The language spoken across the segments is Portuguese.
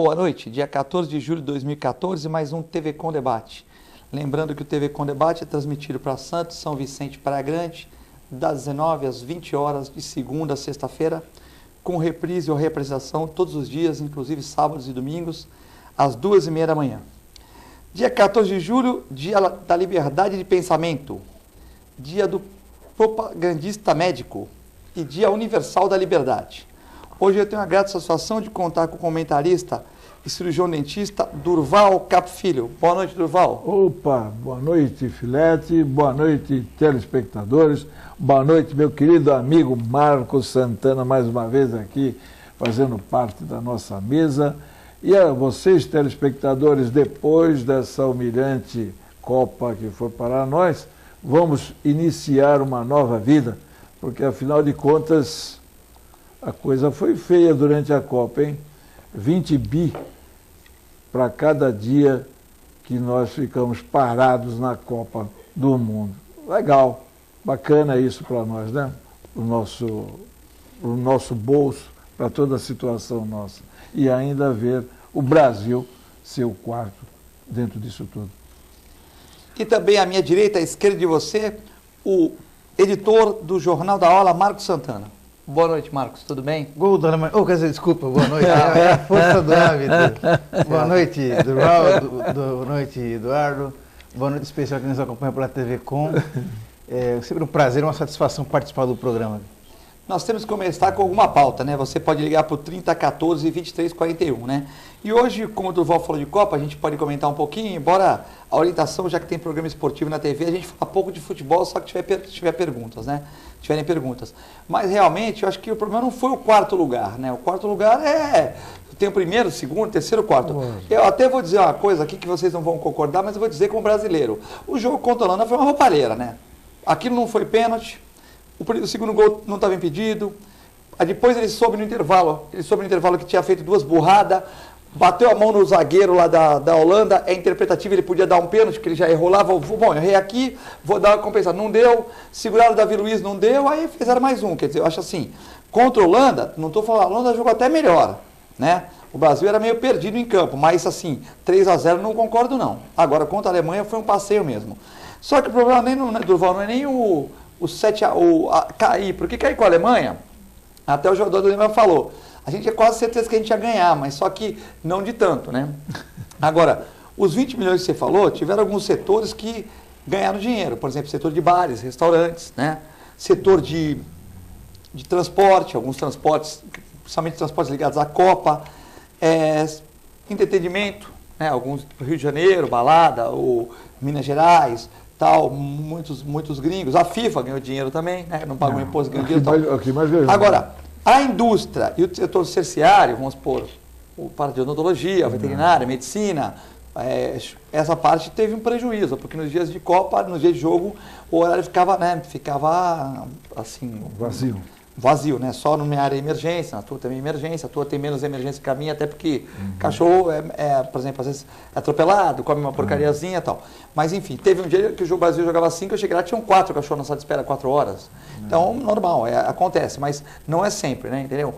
boa noite. Dia 14 de julho de 2014, mais um TV Com Debate. Lembrando que o TV Com Debate é transmitido para Santos, São Vicente, Praia Grande, das 19 às 20 horas, de segunda a sexta-feira, com reprise ou reapresentação todos os dias, inclusive sábados e domingos, às 2h30 da manhã. Dia 14 de julho, dia da liberdade de pensamento, dia do propagandista médico e dia universal da liberdade. Hoje eu tenho a grata satisfação de contar com o comentarista e cirurgião dentista Durval Capo Filho. Boa noite, Durval. Opa, boa noite, Filete, boa noite, telespectadores, boa noite, meu querido amigo Marcos Santana, mais uma vez aqui, fazendo parte da nossa mesa. E a vocês, telespectadores, depois dessa humilhante Copa que foi para nós, vamos iniciar uma nova vida, porque afinal de contas a coisa foi feia durante a Copa, hein? 20 bi para cada dia que nós ficamos parados na Copa do Mundo. Legal, bacana isso para nós, né? O nosso bolso, para toda a situação nossa. E ainda ver o Brasil ser o quarto dentro disso tudo. E também à minha direita, à esquerda de você, o editor do Jornal da Aula, Marcos Santana. Boa noite, Marcos, tudo bem? Quer dizer, desculpa, boa noite. É a força do hábito. Boa noite, Durval, boa noite, Eduardo. Boa noite especial que nos acompanha pela TV Com. É sempre um prazer e uma satisfação participar do programa. Nós temos que começar com alguma pauta, né? Você pode ligar para o 3014 2341, né? E hoje, como o Durval falou de Copa, a gente pode comentar um pouquinho, embora a orientação, já que tem programa esportivo na TV, a gente fala pouco de futebol, só que tiver perguntas, né? Tiverem perguntas. Mas realmente, eu acho que o problema não foi o quarto lugar, né? O quarto lugar tem o primeiro, segundo, terceiro, quarto. Eu até vou dizer uma coisa aqui que vocês não vão concordar, mas eu vou dizer como brasileiro. O jogo contra a Holanda foi uma roubalheira, né? Aquilo não foi pênalti. O segundo gol não estava impedido. Depois ele soube no intervalo que tinha feito duas burradas, bateu a mão no zagueiro lá da Holanda, é interpretativo, ele podia dar um pênalti, que ele já errou lá, bom, eu errei aqui, vou dar uma compensação. Não deu, seguraram o Davi Luiz, não deu, aí fizeram mais um. Quer dizer, eu acho assim, contra a Holanda, não estou falando, a Holanda jogou até melhor, né? O Brasil era meio perdido em campo, mas assim, 3-0 não concordo não. Agora, contra a Alemanha foi um passeio mesmo. Só que o problema nem Durval, não é nem o cair, porque cair com a Alemanha, até o jogador da Alemanha falou, a gente tinha quase certeza que a gente ia ganhar, mas só que não de tanto, né? Agora, os 20 milhões que você falou, tiveram alguns setores que ganharam dinheiro, por exemplo, setor de bares, restaurantes, né? Setor de transporte, alguns transportes, principalmente transportes ligados à Copa, entretenimento, né? Alguns do Rio de Janeiro, balada, ou Minas Gerais, tal, muitos gringos. A FIFA ganhou dinheiro também, né? Não pagou imposto, ganhou dinheiro. Agora, a indústria e o setor terciário, vamos supor, o parte de odontologia, veterinária, medicina, essa parte teve um prejuízo, porque nos dias de Copa, nos dias de jogo, o horário ficava assim... Vazio, né? Só na minha área de emergência, na tua também emergência, a tua tem menos emergência que a minha, até porque cachorro, por exemplo, às vezes é atropelado, come uma porcariazinha e tal. Mas enfim, teve um dia que o Brasil jogava 5, eu cheguei lá, tinham 4 cachorros na sala de espera, 4 horas. Então, normal, acontece, mas não é sempre, né? Entendeu?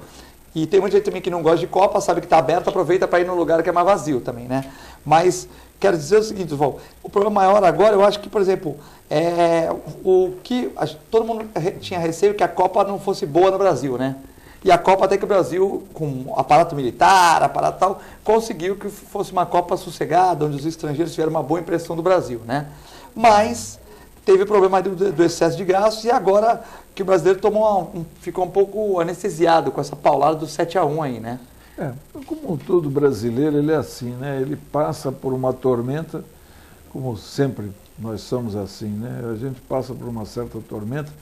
E tem muita gente também que não gosta de Copa, sabe que está aberto, aproveita para ir num lugar que é mais vazio também, né? Mas quero dizer o seguinte, Oswaldo, o problema maior agora, eu acho que, por exemplo, todo mundo tinha receio que a Copa não fosse boa no Brasil, né? E a Copa até que o Brasil, com aparato militar, aparato tal, conseguiu que fosse uma Copa sossegada, onde os estrangeiros tiveram uma boa impressão do Brasil, né? Mas teve o problema do excesso de gastos e agora que o brasileiro ficou um pouco anestesiado com essa paulada do 7-1 aí, né? Como todo brasileiro, ele é assim, né? Ele passa por uma tormenta, como sempre nós somos assim, né? A gente passa por uma certa tormenta,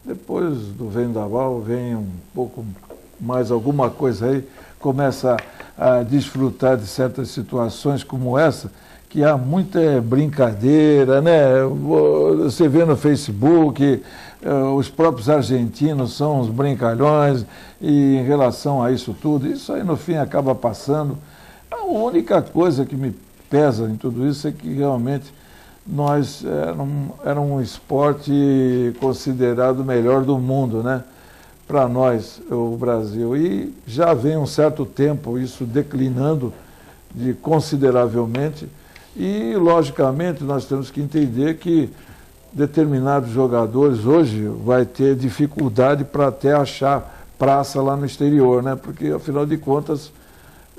depois do vendaval vem um pouco mais alguma coisa aí, começa a desfrutar de certas situações como essa, que há muita brincadeira, né? Você vê no Facebook, os próprios argentinos são uns brincalhões, e em relação a isso tudo, isso aí no fim acaba passando. A única coisa que me pesa em tudo isso é que realmente nós era um esporte considerado o melhor do mundo, né? Para nós, o Brasil. E já vem um certo tempo isso declinando consideravelmente. E, logicamente, nós temos que entender que determinados jogadores hoje vai ter dificuldade para até achar praça lá no exterior, né? Porque, afinal de contas,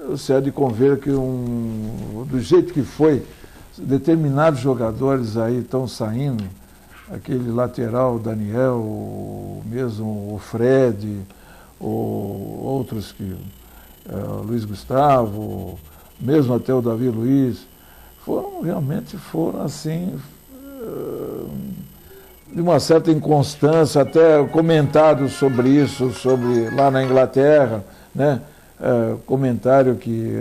você há de conver que do jeito que foi, determinados jogadores aí estão saindo, aquele lateral, o Daniel, mesmo o Fred, outros que, o Luiz Gustavo, mesmo até o Davi Luiz, realmente foram assim, de uma certa inconstância, até comentados sobre isso, lá na Inglaterra, né? Comentário que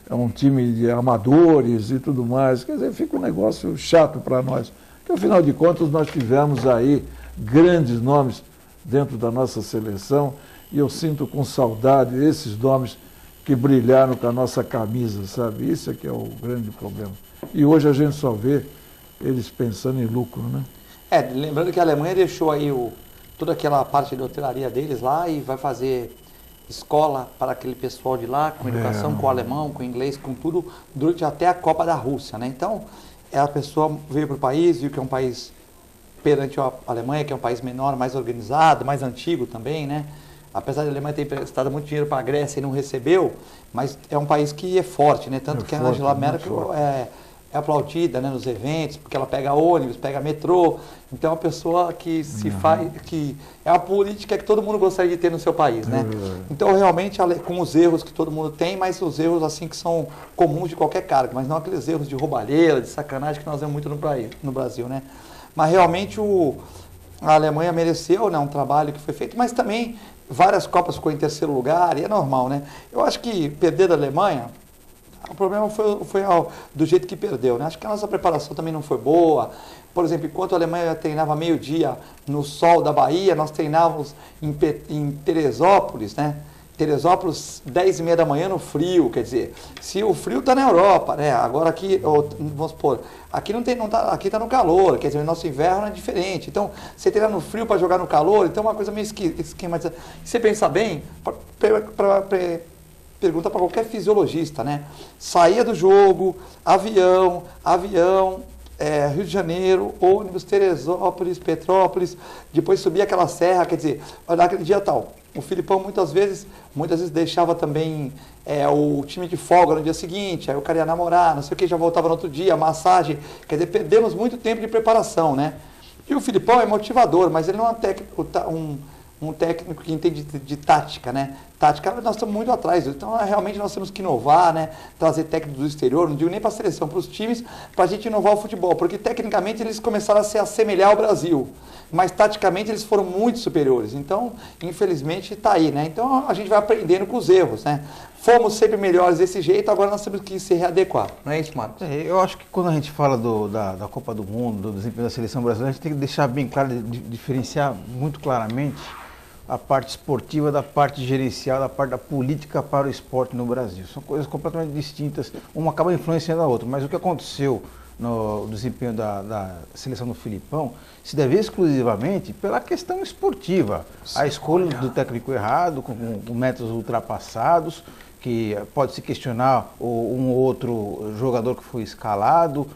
é um time de amadores e tudo mais. Quer dizer, fica um negócio chato para nós. Porque, afinal de contas, nós tivemos aí grandes nomes dentro da nossa seleção e eu sinto com saudade esses nomes que brilharam com a nossa camisa, sabe? Isso é que é o grande problema. E hoje a gente só vê eles pensando em lucro, né? Lembrando que a Alemanha deixou aí toda aquela parte de hotelaria deles lá e vai fazer escola para aquele pessoal de lá, com educação, com alemão, com inglês, com tudo, durante até a Copa da Rússia, né? Então, a pessoa veio para o país, viu que é um país, perante a Alemanha, que é um país menor, mais organizado, mais antigo também, né? Apesar da Alemanha ter emprestado muito dinheiro para a Grécia e não recebeu, mas é um país que é forte, né? Tanto que a Angela Merkel é aplaudida, né, nos eventos, porque ela pega ônibus, pega metrô. Então é uma pessoa que que é uma política que todo mundo gostaria de ter no seu país, né? Então realmente com os erros que todo mundo tem, mas os erros assim que são comuns de qualquer cargo, mas não aqueles erros de roubalheira, de sacanagem que nós vemos muito no Brasil, né? Mas realmente a Alemanha mereceu, né, um trabalho que foi feito, mas também várias Copas ficou em terceiro lugar e é normal, né? Eu acho que perder da Alemanha, o problema foi do jeito que perdeu, né? Acho que a nossa preparação também não foi boa. Por exemplo, enquanto a Alemanha treinava meio-dia no sol da Bahia, nós treinávamos em Teresópolis, né? Teresópolis, 10h30 da manhã no frio, quer dizer, se o frio está na Europa, né? Agora aqui, vamos supor, aqui aqui está no calor, quer dizer, o nosso inverno é diferente. Então, você treina no frio para jogar no calor, então é uma coisa meio esquematizada. Se você pensar bem, pergunta para qualquer fisiologista, né? Saía do jogo, avião, Rio de Janeiro, ônibus, Teresópolis, Petrópolis, depois subia aquela serra, quer dizer, olha aquele dia tal. O Filipão muitas vezes deixava também o time de folga no dia seguinte, aí o cara ia namorar, não sei o que, já voltava no outro dia, massagem, quer dizer, perdemos muito tempo de preparação, né? E o Filipão é motivador, mas ele não é um técnico que entende de tática, né? Tática, nós estamos muito atrás, então realmente nós temos que inovar, né? Trazer técnicos do exterior, não digo nem para a seleção, para os times, para a gente inovar o futebol, porque tecnicamente eles começaram a se assemelhar ao Brasil, mas taticamente eles foram muito superiores, então infelizmente está aí, né? Então a gente vai aprendendo com os erros, né? Fomos sempre melhores desse jeito, agora nós temos que se readequar, não é isso, Marcos? Eu acho que quando a gente fala da Copa do Mundo, do desempenho da seleção brasileira, a gente tem que deixar bem claro, diferenciar muito claramente a parte esportiva da parte gerencial, da parte da política para o esporte no Brasil. São coisas completamente distintas, uma acaba influenciando a outra, mas o que aconteceu no desempenho da seleção do Filipão se deve exclusivamente pela questão esportiva. A escolha do técnico errado, com métodos ultrapassados, que pode se questionar um ou outro jogador que foi escalado,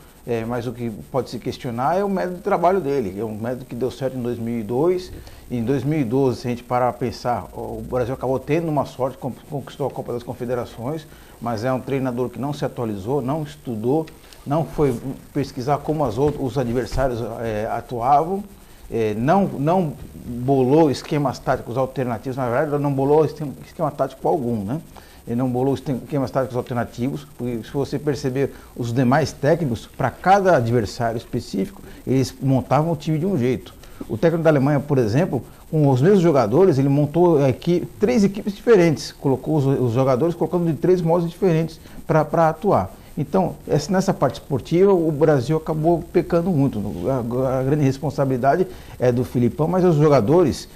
mas o que pode se questionar é o método de trabalho dele. É um método que deu certo em 2002. Em 2012, se a gente parar para pensar, o Brasil acabou tendo uma sorte, conquistou a Copa das Confederações, mas é um treinador que não se atualizou, não estudou, não foi pesquisar como os adversários atuavam, não bolou esquemas táticos alternativos. Na verdade, ele não bolou esquema tático algum, né? Ele não bolou esquemas táticos alternativos, porque se você perceber os demais técnicos, para cada adversário específico, eles montavam o time de um jeito. O técnico da Alemanha, por exemplo, com os mesmos jogadores, ele montou três equipes diferentes, colocou os jogadores colocando de 3 modos diferentes para atuar. Então, nessa parte esportiva, o Brasil acabou pecando muito. A grande responsabilidade é do Filipão, mas os jogadores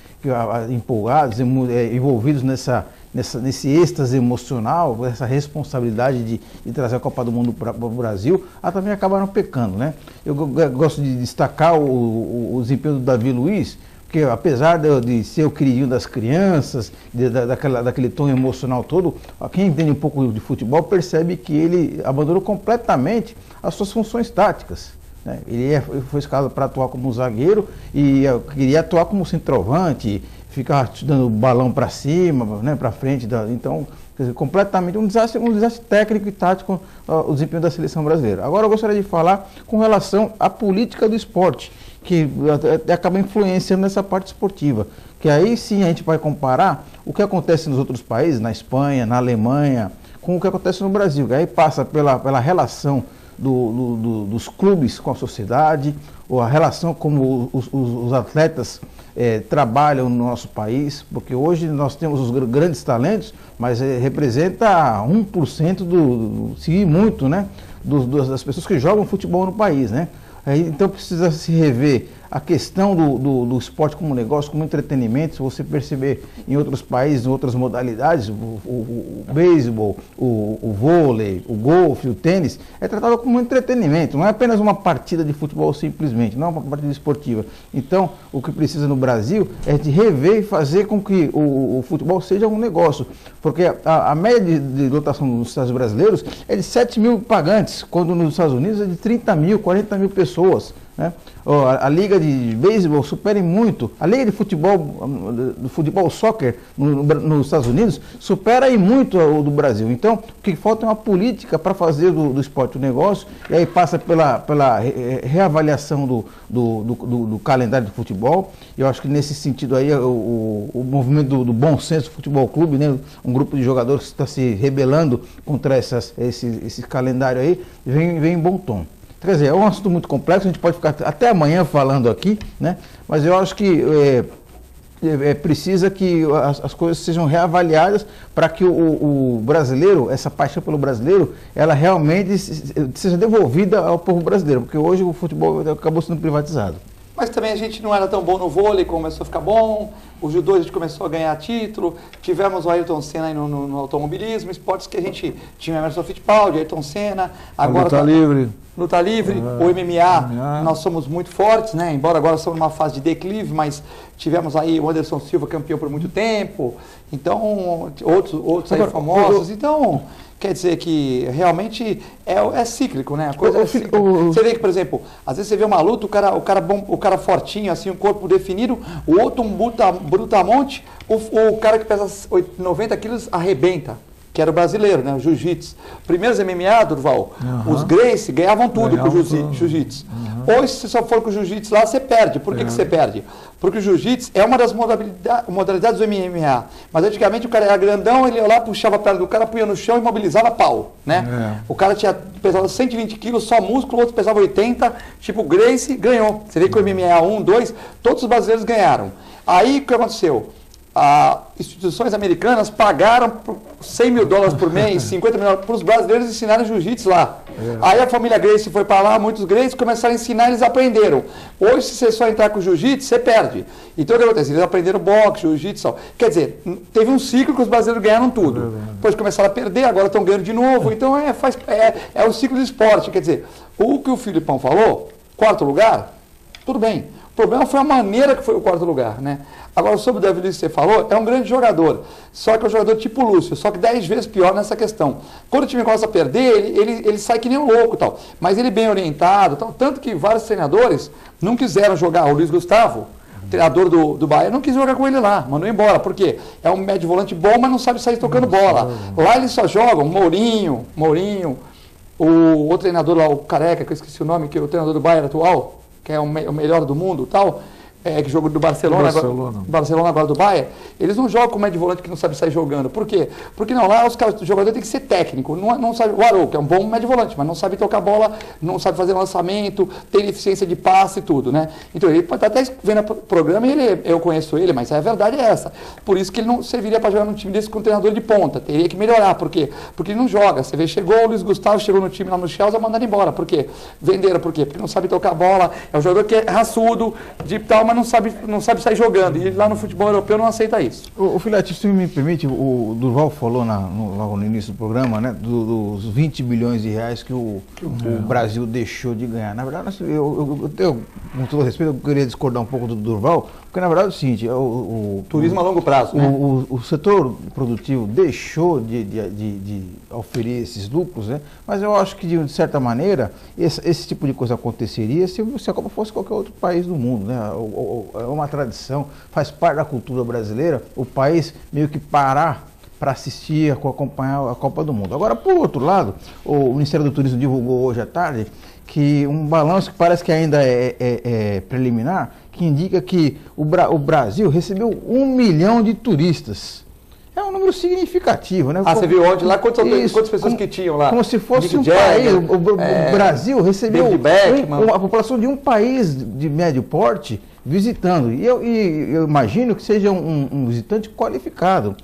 empolgados, envolvidos nesse êxtase emocional, essa responsabilidade de trazer a Copa do Mundo para o Brasil, também acabaram pecando, né? Eu gosto de destacar o desempenho do Davi Luiz, Porque apesar de ser o queridinho das crianças, daquele tom emocional todo, quem entende um pouco de futebol percebe que ele abandonou completamente as suas funções táticas. Né? Ele foi escalado para atuar como zagueiro e queria atuar como centroavante, ficar dando balão para cima, né, para frente. Então, quer dizer, completamente um desastre técnico e tático o desempenho da seleção brasileira. Agora eu gostaria de falar com relação à política do esporte, que acaba influenciando nessa parte esportiva. Que aí sim a gente vai comparar o que acontece nos outros países, na Espanha, na Alemanha, com o que acontece no Brasil. Que aí passa pela relação dos clubes com a sociedade, ou a relação como os atletas trabalham no nosso país, porque hoje nós temos os grandes talentos, mas representa 1% se muito, né, das pessoas que jogam futebol no país, né? Então precisa se rever a questão do esporte como negócio, como entretenimento. Se você perceber em outros países, em outras modalidades, o beisebol, o vôlei, o golfe, o tênis, é tratado como um entretenimento, não é apenas uma partida de futebol simplesmente, não é uma partida esportiva. Então, o que precisa no Brasil é de rever e fazer com que o futebol seja um negócio, porque a média de lotação dos estados brasileiros é de 7 mil pagantes, quando nos Estados Unidos é de 30 mil, 40 mil pessoas. Né? A liga de beisebol supera muito, a liga de futebol, do futebol soccer nos Estados Unidos supera muito o do Brasil. Então, o que falta é uma política para fazer do esporte um negócio, e aí passa pela reavaliação do calendário de futebol. Eu acho que nesse sentido aí o movimento do Bom Senso Futebol Clube, né, um grupo de jogadores que está se rebelando contra esse calendário aí, vem em bom tom. Quer dizer, é um assunto muito complexo, a gente pode ficar até amanhã falando aqui, né? Mas eu acho que precisa que as coisas sejam reavaliadas para que o brasileiro, essa paixão pelo brasileiro, ela realmente seja devolvida ao povo brasileiro, porque hoje o futebol acabou sendo privatizado. Mas também a gente não era tão bom no vôlei, começou a ficar bom, o judô a gente começou a ganhar título, tivemos o Ayrton Senna aí no automobilismo, esportes que a gente tinha o Emerson Fittipaldi, Ayrton Senna, agora luta livre. Luta livre, o MMA, nós somos muito fortes, né? Embora agora estamos numa fase de declive, mas tivemos aí o Anderson Silva campeão por muito tempo, então outros aí famosos, então quer dizer que realmente é cíclico, né? A coisa é cíclica. Você vê que, por exemplo, às vezes você vê uma luta, o cara fortinho, assim, um corpo definido, o outro um brutamonte, o cara que pesa 90 quilos arrebenta. Que era o brasileiro, né? O jiu-jitsu. Primeiros MMA, Durval, os Gracie ganhavam tudo com o jiu-jitsu. Hoje, se só for com o jiu-jitsu lá, você perde. Por que você perde? Porque o jiu-jitsu é uma das modalidades do MMA. Mas antigamente o cara era grandão, ele ia lá, puxava a perna do cara, punha no chão e imobilizava pau, né? O cara pesava 120 quilos, só músculo, o outro pesava 80, tipo o Gracie ganhou. Você vê que o MMA 1, 2, todos os brasileiros ganharam. Aí, o que aconteceu? As instituições americanas pagaram $100 mil por mês, 50 mil para os brasileiros ensinarem jiu-jitsu lá. Aí a família Gracie foi para lá, muitos Gracie começaram a ensinar, eles aprenderam. Hoje, se você só entrar com jiu-jitsu, você perde. Então, o que acontece? Eles aprenderam boxe, jiu-jitsu. Quer dizer, teve um ciclo que os brasileiros ganharam tudo. Depois começaram a perder, agora estão ganhando de novo. Então, é o ciclo do esporte. Quer dizer, o que o Filipão falou, 4º lugar, tudo bem. O problema foi a maneira que foi o 4º lugar, né? Agora, sobre o Davi Luiz que você falou, é um grande jogador, só que é um jogador tipo Lúcio, só que 10 vezes pior nessa questão. Quando o time começa a perder, ele sai que nem um louco, tal. Mas ele bem orientado, tal. Tanto que vários treinadores não quiseram jogar. O Luiz Gustavo, treinador do Bahia, não quis jogar com ele lá, mandou embora. Por quê? É um médio volante bom, mas não sabe sair tocando bola. Lá eles só jogam Mourinho, o outro treinador lá, o Careca, que eu esqueci o nome, que é o treinador do Bahia atual, que é o melhor do mundo, tal. Que jogou do Barcelona agora do Bayern, eles não jogam com médio volante que não sabe sair jogando. Por quê? Porque não, lá o jogador tem que ser técnico, não sabe, o Arouca é um bom médio volante, mas não sabe tocar bola, não sabe fazer lançamento, tem eficiência de passe e tudo, né? Então ele pode até vendo o programa e eu conheço ele, mas a verdade é essa. Por isso que ele não serviria para jogar num time desse com um treinador de ponta, teria que melhorar. Por quê? Porque ele não joga. Você vê, chegou o Luiz Gustavo, chegou no time lá no Chelsea, mandaram embora. Por quê? Venderam, por quê? Porque não sabe tocar bola, é um jogador que é raçudo, de tal, mas não sabe sair jogando. E lá no futebol europeu não aceita isso. O Filete, se me permite, o Durval falou logo no início do programa, né, dos 20 bilhões de reais que o Brasil deixou de ganhar. Na verdade, eu com todo respeito, eu queria discordar um pouco do Durval, porque na verdade é o seguinte, turismo a longo prazo, né? O setor produtivo deixou de oferir esses lucros, né? Mas eu acho que de certa maneira esse tipo de coisa aconteceria se a Copa fosse qualquer outro país do mundo, né? É uma tradição, faz parte da cultura brasileira, o país meio que parar para assistir, acompanhar a Copa do Mundo. Agora, por outro lado, o Ministério do Turismo divulgou hoje à tarde que um balanço que parece que ainda é preliminar, que indica que o Brasil recebeu 1 milhão de turistas. É um número significativo, né? Você viu onde lá? Quantas pessoas que tinham lá? Como se fosse um país. O Brasil recebeu a população de um país de médio porte visitando. E eu imagino que seja um visitante qualificado.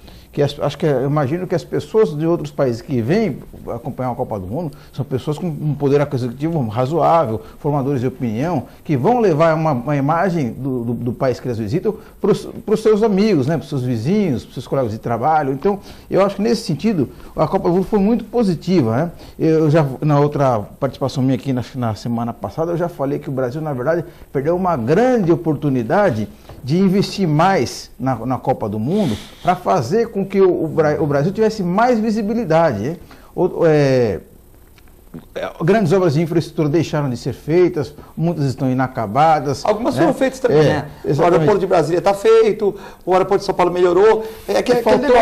Eu imagino que as pessoas de outros países que vêm acompanhar a Copa do Mundo são pessoas com um poder aquisitivo razoável, formadores de opinião, que vão levar uma imagem do país que eles visitam para os seus amigos, né, para os seus vizinhos, para os seus colegas de trabalho. Então, eu acho que nesse sentido, a Copa do Mundo foi muito positiva, né? Eu já, na outra participação minha aqui na semana passada, eu já falei que o Brasil, na verdade, perdeu uma grande oportunidade de investir mais na Copa do Mundo para fazer com que o Brasil tivesse mais visibilidade. Grandes obras de infraestrutura deixaram de ser feitas, muitas estão inacabadas. Algumas foram feitas também, né? O aeroporto de Brasília está feito, o aeroporto de São Paulo melhorou. Faltou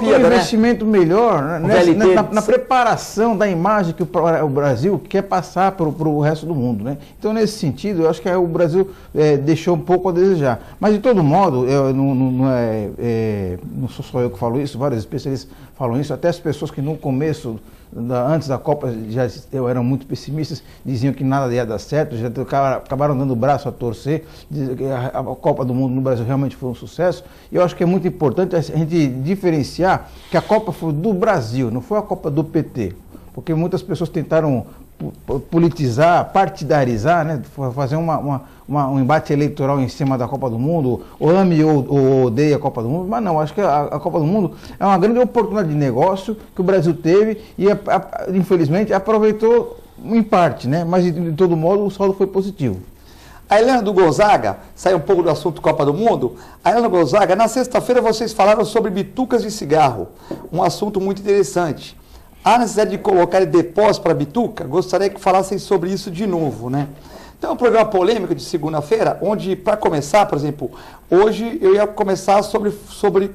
um investimento melhor, né? na preparação da imagem que o Brasil quer passar para o resto do mundo, né? Então, nesse sentido, eu acho que o Brasil deixou um pouco a desejar. Mas, de todo modo, não sou só eu que falo isso, vários especialistas falam isso, até as pessoas que no começo, antes da Copa, já eram muito pessimistas, diziam que nada ia dar certo, já acabaram dando o braço a torcer, a Copa do Mundo no Brasil realmente foi um sucesso. E eu acho que é muito importante a gente diferenciar que a Copa foi do Brasil, não foi a Copa do PT, porque muitas pessoas tentaram politizar, partidarizar, né? Fazer um embate eleitoral em cima da Copa do Mundo, ou ame ou odeia a Copa do Mundo, mas não, acho que a Copa do Mundo é uma grande oportunidade de negócio que o Brasil teve e, infelizmente, aproveitou em parte, né? Mas, de todo modo, o saldo foi positivo. A Helena do Gonzaga, sai um pouco do assunto Copa do Mundo. A Helena Gonzaga, na sexta-feira vocês falaram sobre bitucas de cigarro, um assunto muito interessante. Há necessidade de colocar depósito para bituca? Gostaria que falassem sobre isso de novo, né? Então, é um programa polêmico de segunda-feira, onde, para começar, por exemplo, hoje eu ia começar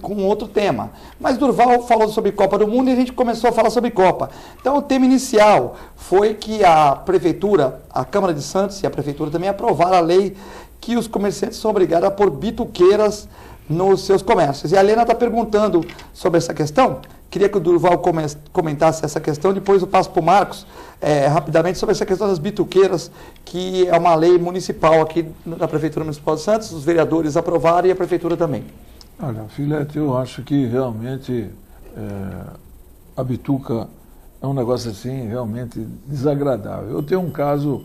com outro tema. Mas Durval falou sobre Copa do Mundo e a gente começou a falar sobre Copa. Então, o tema inicial foi que a Prefeitura, a Câmara de Santos e a Prefeitura também aprovaram a lei que os comerciantes são obrigados a pôr bituqueiras nos seus comércios. E a Helena está perguntando sobre essa questão. Queria que o Durval comentasse essa questão, depois eu passo para o Marcos, rapidamente, sobre essa questão das bituqueiras, que é uma lei municipal aqui na Prefeitura Municipal de Santos, os vereadores aprovaram e a Prefeitura também. Olha, Filete, eu acho que realmente a bituca é um negócio assim, realmente desagradável. Eu tenho um caso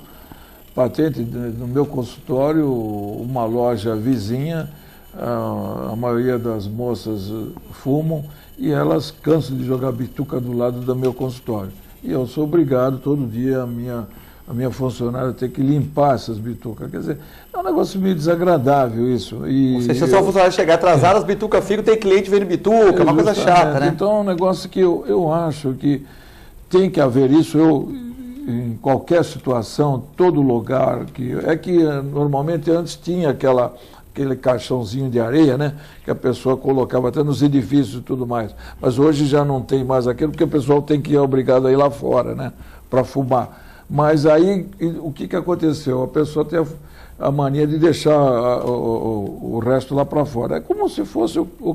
patente no meu consultório, uma loja vizinha, a maioria das moças fumam, e elas cansam de jogar bituca do lado do meu consultório. E eu sou obrigado todo dia, a minha funcionária ter que limpar essas bitucas. Quer dizer, é um negócio meio desagradável isso. Ou seja, se a funcionária chegar atrasada, as bitucas ficam, tem cliente vendo bituca, é uma coisa chata, né? Então é um negócio que eu acho que tem que haver isso. Em qualquer situação, todo lugar, normalmente antes tinha aquele caixãozinho de areia, né, que a pessoa colocava até nos edifícios e tudo mais. Mas hoje já não tem mais aquilo, porque o pessoal é obrigado a ir lá fora, né, para fumar. Mas aí, o que aconteceu? A pessoa tem a mania de deixar o resto lá para fora. É como se fosse o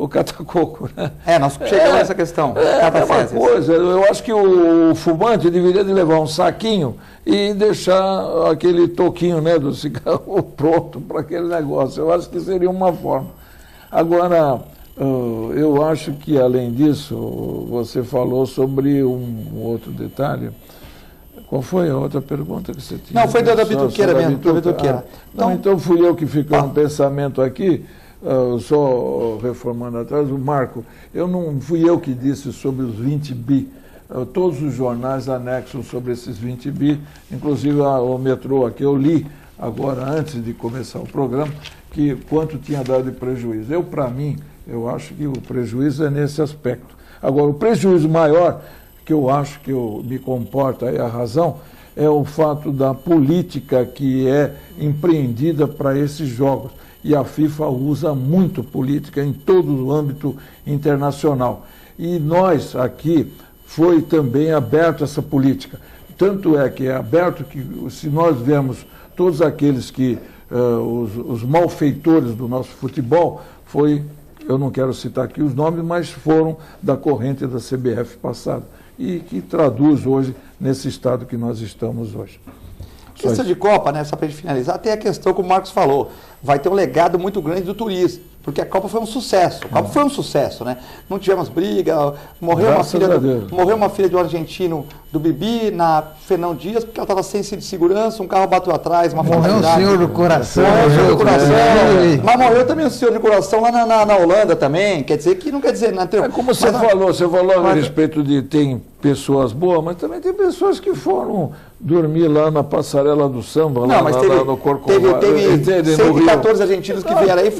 catacoco, né? Nós chegamos nessa questão. É uma coisa, eu acho que o fumante deveria de levar um saquinho e deixar aquele toquinho, né, do cigarro pronto para aquele negócio. Eu acho que seria uma forma. Agora, eu acho que, além disso, você falou sobre um outro detalhe. Qual foi a outra pergunta que você tinha? Não, foi da bituqueira mesmo. Então fui eu que fiquei um pensamento aqui. Só reformando atrás, o Marco, não fui eu que disse sobre os 20 bi todos os jornais anexam sobre esses 20 bi, inclusive o metrô aqui, eu li agora, antes de começar o programa, que quanto tinha dado de prejuízo. Para mim, eu acho que o prejuízo é nesse aspecto. Agora, o prejuízo maior, que eu acho que me comporta aí a razão, é o fato da política que é empreendida para esses jogos. E a FIFA usa muito política em todo o âmbito internacional. E nós aqui foi também aberto essa política. Tanto é que é aberto que, se nós vemos todos aqueles que, os malfeitores do nosso futebol, eu não quero citar aqui os nomes, mas foram da corrente da CBF passada. E que traduz hoje nesse estado que nós estamos hoje. Questão de Copa, né, só para a gente finalizar, tem a questão que o Marcos falou, vai ter um legado muito grande do turismo, porque a Copa foi um sucesso, a Copa foi um sucesso, né? Não tivemos briga, morreu uma filha de um argentino do Bibi, na Fernão Dias, porque ela estava sem cinto de segurança, um carro bateu atrás, uma morreu um senhor do coração. Morreu do coração, mas morreu também um senhor do coração lá na Holanda também, quer dizer que não quer dizer... É como você falou a respeito de tem pessoas boas, mas também tem pessoas que foram dormir lá na passarela do samba, lá no Corcovado. Teve 114 argentinos que vieram aí,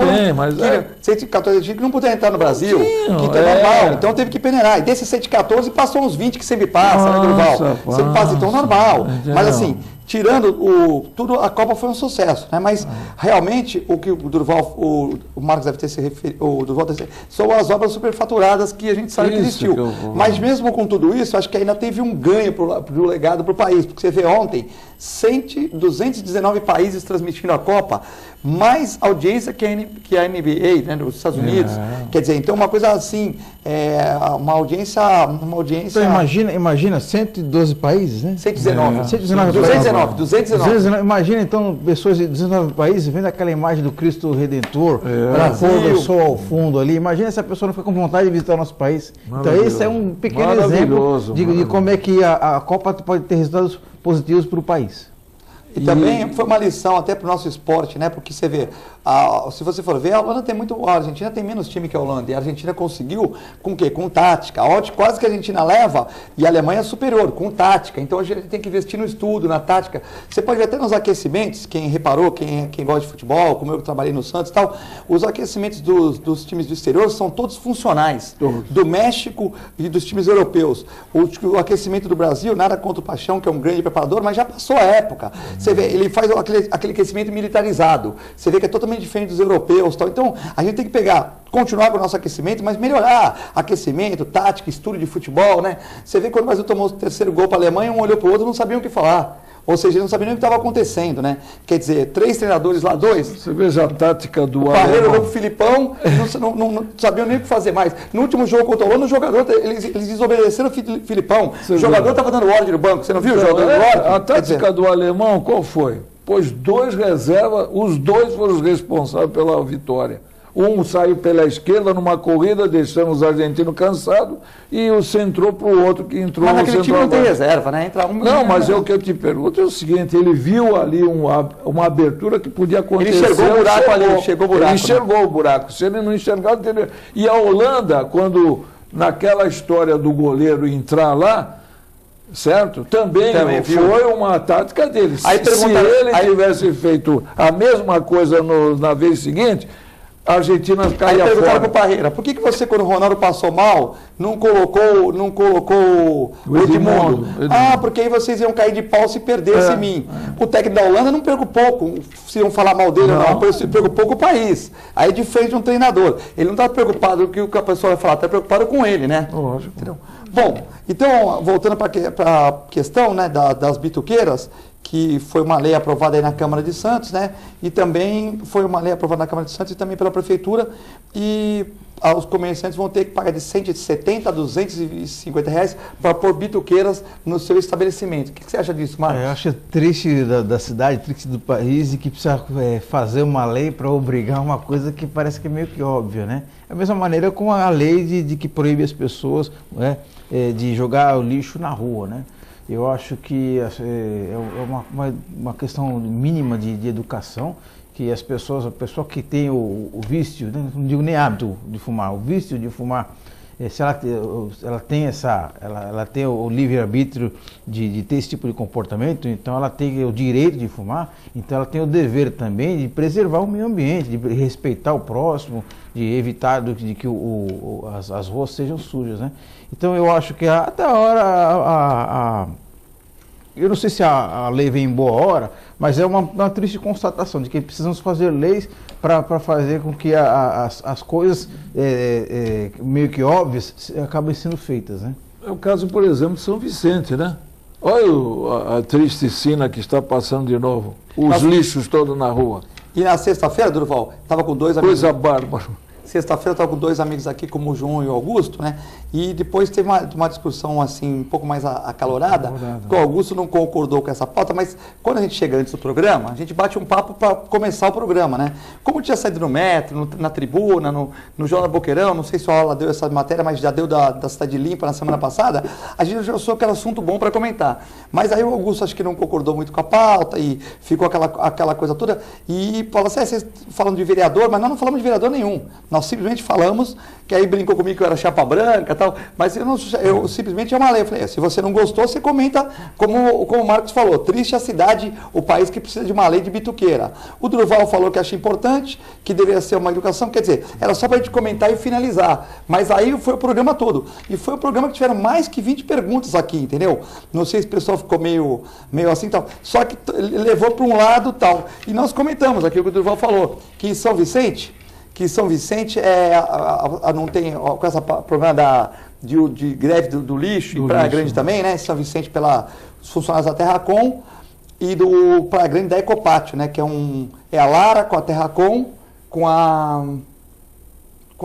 114 argentinos que não puderam entrar no Brasil, que é normal, então teve que peneirar. E desses 114 passou uns 20 que sempre passa, né, Durval? Sempre passa, então normal. Mas assim, tirando tudo, a Copa foi um sucesso, né? Mas realmente o que o Durval, o Marcos deve ter se referido, o Durval deve ter, são as obras superfaturadas que a gente sabe que existiu. Mas mesmo com tudo isso, acho que ainda teve um ganho pro legado para o país, porque você vê ontem 219 países transmitindo a Copa, mais audiência que a NBA, né, dos Estados Unidos. Quer dizer, então uma coisa assim, uma audiência... Então imagina 112 países, né? 219. Imagina então pessoas de 19 países vendo aquela imagem do Cristo Redentor, a cor do sol ao fundo ali. Imagina essa pessoa não fica com vontade de visitar o nosso país. Então esse é um pequeno exemplo de como é que a Copa pode ter resultados positivos para o país. E também foi uma lição até para o nosso esporte, né? Porque você vê, se você for ver, a Argentina tem menos time que a Holanda. E a Argentina conseguiu com o quê? Com tática. Quase que a Argentina leva e a Alemanha é superior, com tática. Então a gente tem que investir no estudo, na tática. Você pode ver até nos aquecimentos, quem reparou, quem gosta de futebol, como eu que trabalhei no Santos e tal, os aquecimentos dos times do exterior são todos funcionais. Do México e dos times europeus. O aquecimento do Brasil, nada contra o Paixão, que é um grande preparador, mas já passou a época. Você vê, ele faz aquele aquecimento militarizado. Você vê que é totalmente diferente dos europeus. Tal. Então, a gente tem que continuar com o nosso aquecimento, mas melhorar aquecimento, tática, estudo de futebol, né? Você vê quando o Brasil tomou o terceiro gol para a Alemanha, um olhou para o outro e não sabiam o que falar. Ou seja, eles não sabiam nem o que estava acontecendo, né? Quer dizer, 3 treinadores lá, 2. Você veja a tática do Barreiro olhou pro Filipão, não sabiam nem o que fazer mais. No último jogo contra o Holanda, o jogador, eles desobedeceram o Filipão. O jogador estava dando ordem no banco. Você não viu o jogador dando ordem? A tática do alemão, qual foi? Pôs 2 reservas, os 2 foram os responsáveis pela vitória. Um saiu pela esquerda numa corrida, deixando os argentinos cansados, e o centrou para o outro que entrou. Mas naquele time não tem reserva, né? Não, mas o que eu te pergunto é o seguinte, ele viu ali uma abertura que podia acontecer. Ele enxergou o buraco ali, enxergou o buraco. Ele enxergou o buraco. Se ele não enxergar, entendeu? E a Holanda, quando naquela história do goleiro entrar lá, certo? Também foi uma tática dele. Se ele tivesse feito a mesma coisa na vez seguinte, a Argentina caía fora. Perguntaram para o Parreira, por que você, quando o Ronaldo passou mal, não colocou o Edmundo? Porque aí vocês iam cair de pau se perdesse em mim. O técnico da Holanda não preocupou se iam falar mal dele ou não, se preocupou com o país. Aí de frente um treinador. Ele não está preocupado com o que a pessoa vai falar, está preocupado com ele, né? Lógico. Entendeu? Bom, então, voltando para a questão, né, das bituqueiras, que foi uma lei aprovada aí na Câmara de Santos, né? E também foi uma lei aprovada na Câmara de Santos e também pela Prefeitura. E os comerciantes vão ter que pagar de 170 a 250 reais para pôr bituqueiras no seu estabelecimento. O que você acha disso, Marcos? Eu acho triste da cidade, triste do país, e que precisa fazer uma lei para obrigar uma coisa que parece que é meio que óbvia, né? Da mesma maneira com a lei de que proíbe as pessoas, né, de jogar o lixo na rua, né? Eu acho que é uma questão mínima de educação, que a pessoa que tem o vício, né, não digo nem hábito de fumar, o vício de fumar, se ela tem o livre-arbítrio de ter esse tipo de comportamento, então ela tem o direito de fumar, então ela tem o dever também de preservar o meio ambiente, de respeitar o próximo, de evitar de que as ruas sejam sujas, né? Então eu acho que até a hora, eu não sei se a lei vem em boa hora, mas é uma triste constatação de que precisamos fazer leis para fazer com que as coisas meio que óbvias acabem sendo feitas, né? É o caso, por exemplo, de São Vicente, né? Olha a triste cena que está passando de novo. Os lixos todos na rua. E na sexta-feira, Durval, estava com 2 amigos. Coisa bárbara. Sexta-feira eu estava com 2 amigos aqui, como o João e o Augusto, né? E depois teve uma discussão assim, um pouco mais acalorada, porque o Augusto não concordou com essa pauta, mas quando a gente chega antes do programa, a gente bate um papo para começar o programa, né? Como tinha saído no metro, na tribuna, no Jornal Boqueirão, não sei se a Aula deu essa matéria, mas já deu da Cidade Limpa na semana passada, a gente já achou que era assunto bom para comentar. Mas aí o Augusto acho que não concordou muito com a pauta e ficou aquela coisa toda, e falou assim, vocês falam de vereador, mas nós não falamos de vereador nenhum. Nós simplesmente falamos, que aí brincou comigo que eu era chapa branca e tal, mas eu simplesmente é uma lei. Eu falei, se você não gostou, você comenta, como o Marcos falou, triste a cidade, o país que precisa de uma lei de bituqueira. O Durval falou que acha importante, que deveria ser uma educação, quer dizer, era só para a gente comentar e finalizar, mas aí foi o programa todo, e foi o programa que tiveram mais que 20 perguntas aqui, entendeu? Não sei se o pessoal ficou meio assim tal, só que levou para um lado tal, e nós comentamos aqui o que o Durval falou, que São Vicente não tem com esse problema de greve do lixo, e Praia Grande também, né? São Vicente os funcionários da Terracom e do Praia Grande da Ecopátio, né? Que é a Lara com a Terracom com a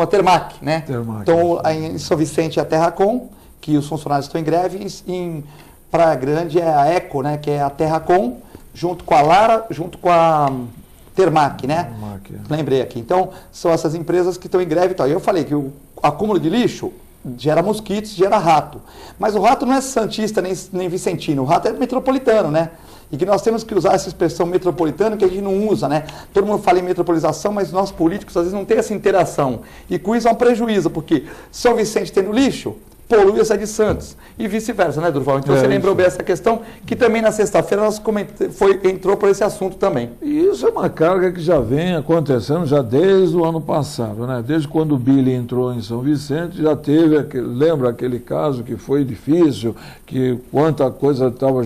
Termac, né? Então, em São Vicente é a Terracom, que os funcionários estão em greve, e em Praia Grande é a Eco, né? Que é a Terracom, junto com a Lara, junto com a Termac, né? Lembrei aqui. Então, são essas empresas que estão em greve e tal. E eu falei que o acúmulo de lixo gera mosquitos, gera rato. Mas o rato não é santista nem vicentino, o rato é metropolitano, né? E que nós temos que usar essa expressão metropolitano que a gente não usa, né? Todo mundo fala em metropolização, mas nós políticos às vezes não tem essa interação. E com isso é um prejuízo, porque São Vicente tendo lixo, polui a cidade de Santos. E vice-versa, né, Durval? Então você lembrou bem essa questão, que também na sexta-feira nós entrou por esse assunto também. E isso é uma carga que já vem acontecendo já desde o ano passado, né? Desde quando o Billy entrou em São Vicente, já teve, lembra aquele caso que foi difícil, que quanta coisa estava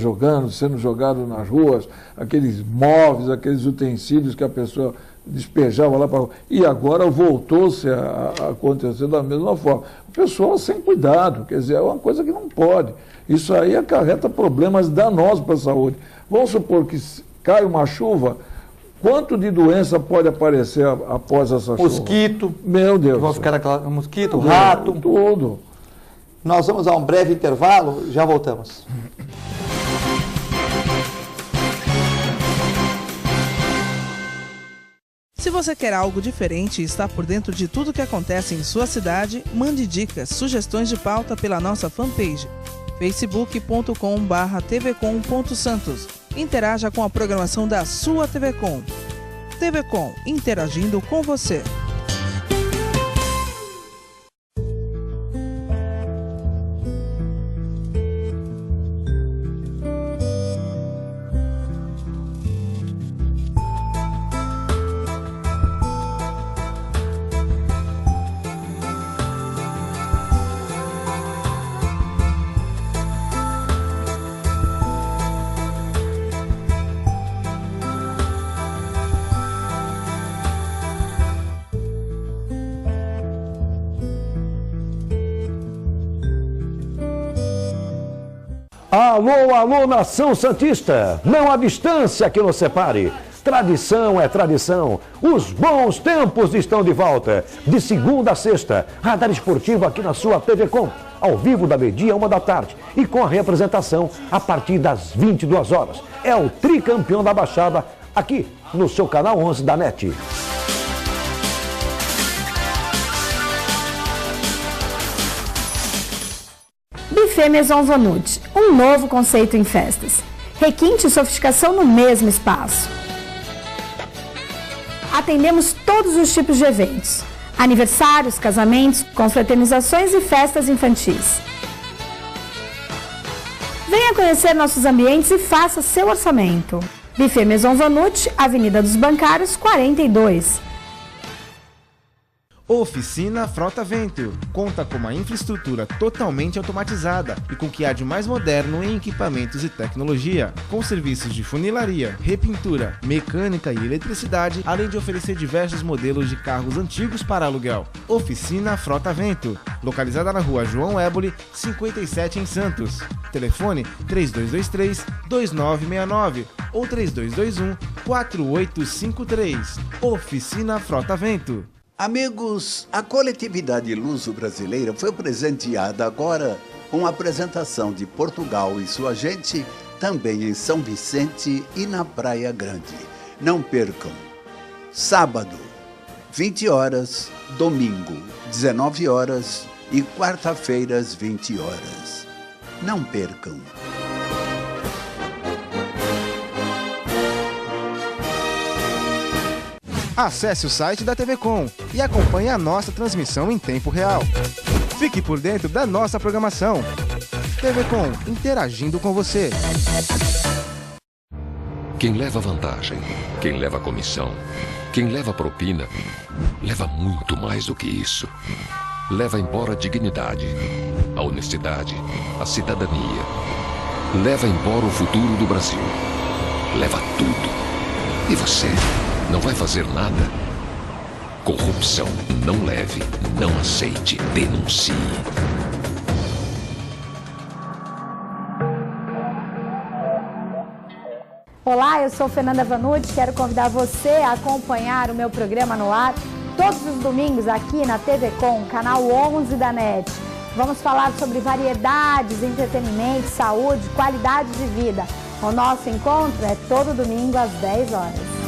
sendo jogado nas ruas, aqueles móveis, aqueles utensílios que a pessoa despejava lá para... E agora voltou-se a acontecer da mesma forma. O pessoal sem cuidado, quer dizer, é uma coisa que não pode. Isso aí acarreta problemas danosos para a saúde. Vamos supor que cai uma chuva, quanto de doença pode aparecer após essa chuva? Mosquito. Meu Deus. Vão ficar mosquito, rato. Tudo. Nós vamos a um breve intervalo, já voltamos. Se você quer algo diferente e está por dentro de tudo que acontece em sua cidade, mande dicas, sugestões de pauta pela nossa fanpage, facebook.com/tvcom.santos. Interaja com a programação da sua TV Com. TV Com, interagindo com você. Alô, alô, nação santista, não há distância que nos separe. Tradição é tradição, os bons tempos estão de volta. De segunda a sexta, Radar Esportivo aqui na sua TV Com, ao vivo da meio-dia a 13h, e com a representação a partir das 22 horas. É o tricampeão da Baixada, aqui no seu canal 11 da NET. Buffet Maison Vonut, um novo conceito em festas. Requinte e sofisticação no mesmo espaço. Atendemos todos os tipos de eventos. aniversários, casamentos, confraternizações e festas infantis. Venha conhecer nossos ambientes e faça seu orçamento. Buffet Maison Vanucci, Avenida dos Bancários, 42. Oficina Frota Vento. Conta com uma infraestrutura totalmente automatizada e com o que há de mais moderno em equipamentos e tecnologia, com serviços de funilaria, repintura, mecânica e eletricidade, além de oferecer diversos modelos de carros antigos para aluguel. Oficina Frota Vento, localizada na rua João Éboli, 57 em Santos. Telefone 3223-2969 ou 3221-4853. Oficina Frota Vento. Amigos, a coletividade luso-brasileira foi presenteada agora com a apresentação de Portugal e sua gente, também em São Vicente e na Praia Grande. Não percam. Sábado, 20 horas, domingo, 19 horas e quarta-feiras, 20 horas. Não percam. Acesse o site da TV Com e acompanhe a nossa transmissão em tempo real. Fique por dentro da nossa programação. TV Com, interagindo com você. Quem leva vantagem, quem leva comissão, quem leva propina, leva muito mais do que isso. Leva embora a dignidade, a honestidade, a cidadania. Leva embora o futuro do Brasil. Leva tudo. E você? Não vai fazer nada? Corrupção. Não leve, não aceite, denuncie. Olá, eu sou Fernanda Vanucci, quero convidar você a acompanhar o meu programa no ar todos os domingos aqui na TV Com, canal 11 da NET. Vamos falar sobre variedades, entretenimento, saúde, qualidade de vida. O nosso encontro é todo domingo às 10 horas.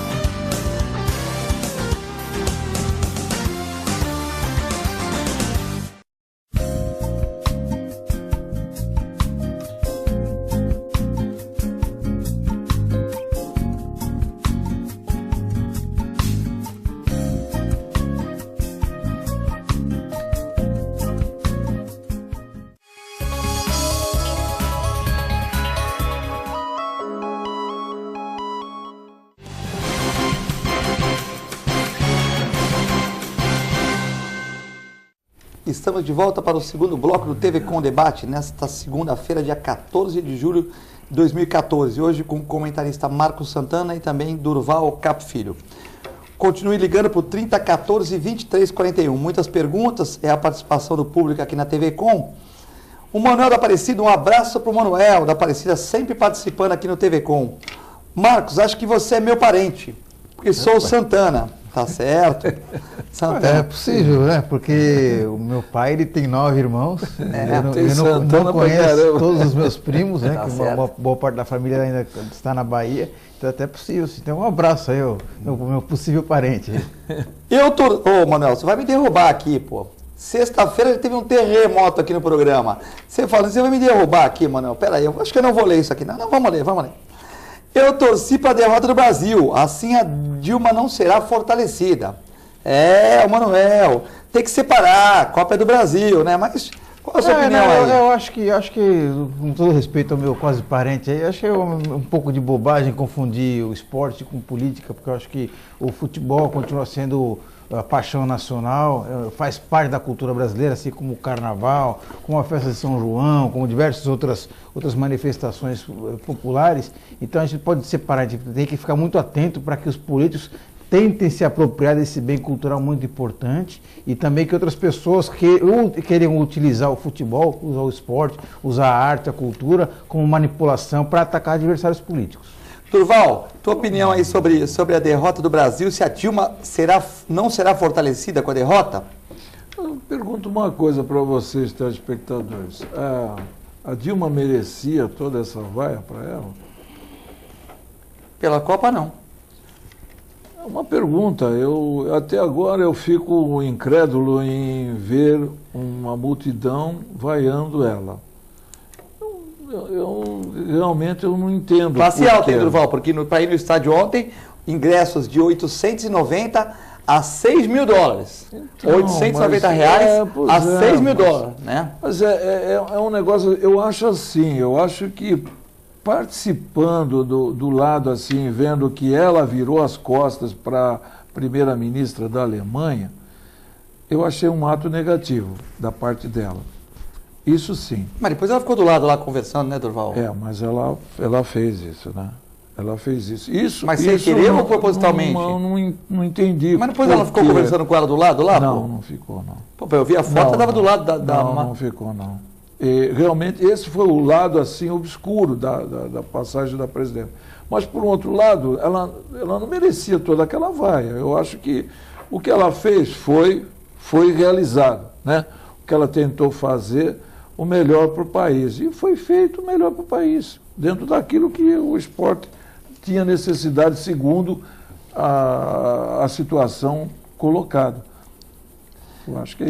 Estamos de volta para o segundo bloco do TV Com Debate, nesta segunda-feira, dia 14 de julho de 2014. Hoje com o comentarista Marcos Santana e também Durval Capo Filho. Continue ligando para o 3014-2341. Muitas perguntas, é a participação do público aqui na TV Com. O Manuel da Aparecida, um abraço para o Manuel da Aparecida, sempre participando aqui no TV Com. Marcos, acho que você é meu parente, porque sou o Santana. Tá certo? Santana. É possível, né? Porque o meu pai ele tem 9 irmãos. Eu não conheço todos os meus primos, né? Tá, que uma boa parte da família ainda está na Bahia. Então é até possível. Então um abraço aí, meu possível parente. Ô, Manuel, você vai me derrubar aqui, pô. Sexta-feira já teve um terremoto aqui no programa. Você fala, você vai me derrubar aqui, Manuel? Pera aí, eu acho que eu não vou ler isso aqui. Não, vamos ler. Eu torci para a derrota do Brasil, assim a Dilma não será fortalecida. O Manuel, tem que separar, a Copa é do Brasil, né? Mas qual a sua opinião aí? Eu acho que, com todo respeito ao meu quase parente aí, acho que é um pouco de bobagem confundir o esporte com política, porque eu acho que o futebol continua sendo a paixão nacional, faz parte da cultura brasileira, assim como o carnaval, como a festa de São João, como diversas outras manifestações populares. Então a gente pode separar, a gente tem que ficar muito atento para que os políticos tentem se apropriar desse bem cultural muito importante e também que outras pessoas queiram utilizar o futebol, usar o esporte, usar a arte, a cultura como manipulação para atacar adversários políticos. Durval, tua opinião aí sobre a derrota do Brasil, se a Dilma não será fortalecida com a derrota? Eu pergunto uma coisa para vocês, telespectadores. A Dilma merecia toda essa vaia para ela? Pela Copa, não. É uma pergunta. Até agora eu fico incrédulo em ver uma multidão vaiando ela. Realmente eu não entendo. Classe alta, hein, Durval? Porque para ir no estádio ontem, ingressos de 890 a 6 mil dólares. Então, R$890 a 6 mil dólares, né? Mas é um negócio, eu acho assim, eu acho que participando do lado assim, vendo que ela virou as costas para a primeira-ministra da Alemanha, eu achei um ato negativo da parte dela. Isso sim. Mas depois ela ficou do lado lá conversando, né, Durval? Mas ela fez isso, né? Ela fez isso. Mas sem querer ou propositalmente? Não entendi. Mas depois ela ficou conversando com ela do lado lá? Não ficou, não. Pô, eu vi a foto, ela estava do lado da... Não ficou, não. E, realmente, esse foi o lado, assim, obscuro da passagem da presidenta. Mas, por um outro lado, ela não merecia toda aquela vaia. Eu acho que o que ela fez foi realizado, né? O que ela tentou fazer, o melhor para o país. E foi feito o melhor para o país, dentro daquilo que o esporte tinha necessidade, segundo a situação colocada. Eu acho que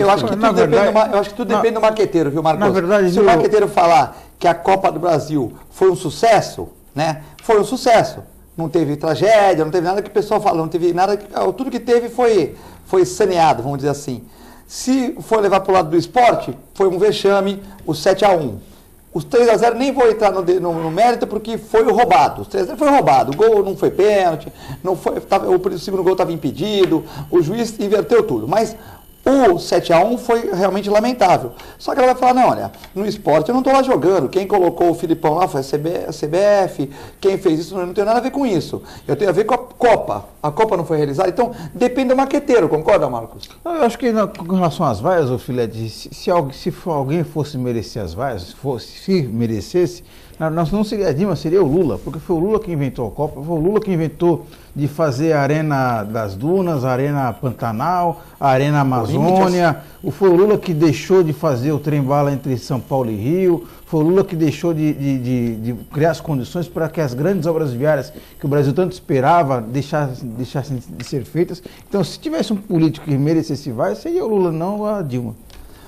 tudo depende do marqueteiro, viu, Marcos? Na verdade, se o marqueteiro falar que a Copa do Brasil foi um sucesso, né? Foi um sucesso. Não teve tragédia, não teve nada que o pessoal fala, não teve nada, tudo que teve foi saneado, vamos dizer assim. Se for levar para o lado do esporte, foi um vexame, o 7-1. Os 3-0 nem vou entrar no mérito porque foi roubado. Os 3-0 foi roubado. O gol não foi pênalti, o segundo gol estava impedido, o juiz inverteu tudo. Mas o 7-1 foi realmente lamentável. Só que ela vai falar, não, olha, no esporte eu não estou lá jogando. Quem colocou o Filipão lá foi a CBF, quem fez isso não tem nada a ver com isso. Eu tenho a ver com a Copa. A Copa não foi realizada, então depende do marqueteiro, concorda, Marcos? Eu acho que com relação às vaias, ô Filete, se alguém fosse merecer as vaias, se merecesse, não seria a Dilma, seria o Lula, porque foi o Lula que inventou a Copa, foi o Lula que inventou de fazer a Arena das Dunas, a Arena Pantanal, a Arena Amazônia, foi o Lula que deixou de fazer o trem-bala entre São Paulo e Rio, foi o Lula que deixou de criar as condições para que as grandes obras viárias que o Brasil tanto esperava deixassem de ser feitas. Então, se tivesse um político que merecesse vai, seria o Lula, não a Dilma.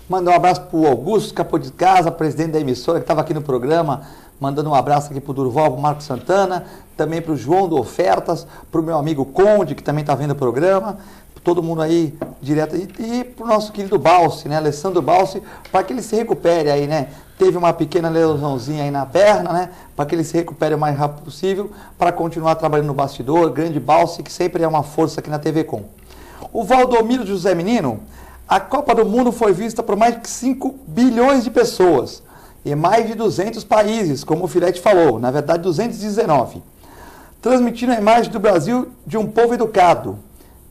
Mandar um abraço para o Augusto Capô de Casa, presidente da emissora, que estava aqui no programa, mandando um abraço aqui para o Durval, para o Marcos Santana, também para o João do Ofertas, para o meu amigo Conde, que também está vendo o programa, todo mundo aí direto, e para o nosso querido Balsi, né, Alessandro Balsi, para que ele se recupere aí, né, teve uma pequena lesãozinha aí na perna, né, para que ele se recupere o mais rápido possível, para continuar trabalhando no bastidor, grande Balsi, que sempre é uma força aqui na TV Com. O Valdomiro José Menino, a Copa do Mundo foi vista por mais de 5 bilhões de pessoas, e mais de 200 países, como o Filete falou, na verdade 219, transmitindo a imagem do Brasil de um povo educado.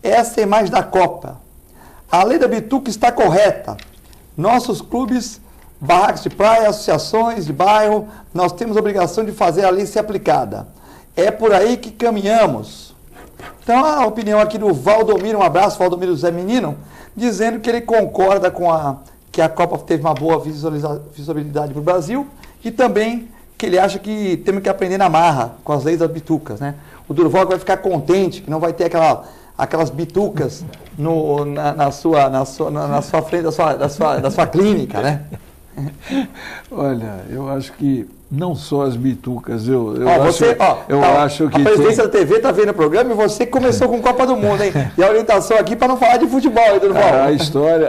Essa é a imagem da Copa. A lei da Bituca está correta. Nossos clubes, barracos de praia, associações de bairro, nós temos a obrigação de fazer a lei ser aplicada. É por aí que caminhamos. Então a opinião aqui do Valdomiro, um abraço, Valdomiro Zé Menino, dizendo que ele concorda com que a Copa teve uma boa visibilidade para o Brasil e também que ele acha que temos que aprender na marra com as leis das bitucas, né? O Durval vai ficar contente que não vai ter aquelas bitucas na sua frente da sua clínica, né? Olha, eu acho que não só as bitucas, eu acho que a presidência da TV está vendo o programa e você começou com Copa do Mundo, hein? E a orientação aqui para não falar de futebol, hein, Durval?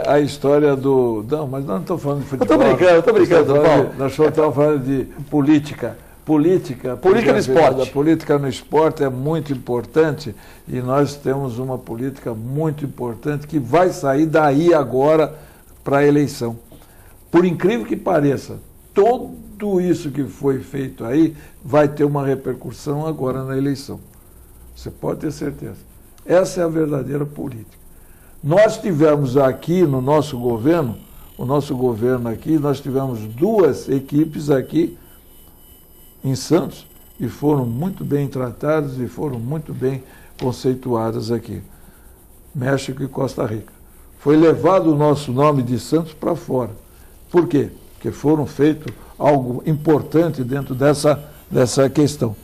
A história do... Não, mas nós não estamos falando de futebol. Eu estou brincando, Durval. Nós estamos falando de política. Política no esporte. A política no esporte é muito importante e nós temos uma política muito importante que vai sair daí agora para a eleição. Por incrível que pareça, tudo isso que foi feito aí vai ter uma repercussão agora na eleição. Você pode ter certeza. Essa é a verdadeira política. Nós tivemos aqui no nosso governo aqui, nós tivemos 2 equipes aqui em Santos e foram muito bem tratadas e foram muito bem conceituadas aqui. México e Costa Rica. Foi levado o nosso nome de Santos para fora. Por quê? Porque foram feito algo importante dentro dessa questão.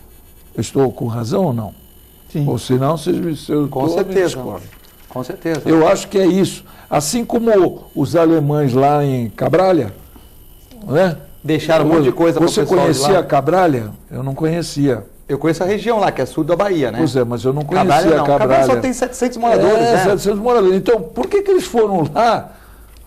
Eu estou com razão ou não? Sim. Ou senão, com certeza. Com certeza. Eu acho que é isso. Assim como os alemães lá em Cabralha, né? Deixaram um monte de coisa para o pessoal. Você conhecia a Cabralha? Eu não conhecia. Eu conheço a região lá, que é sul da Bahia, né? Pois é, mas eu não conhecia Cabralha não. Cabralha. Só tem 700 moradores, né? 700 moradores. Então, por que eles foram lá,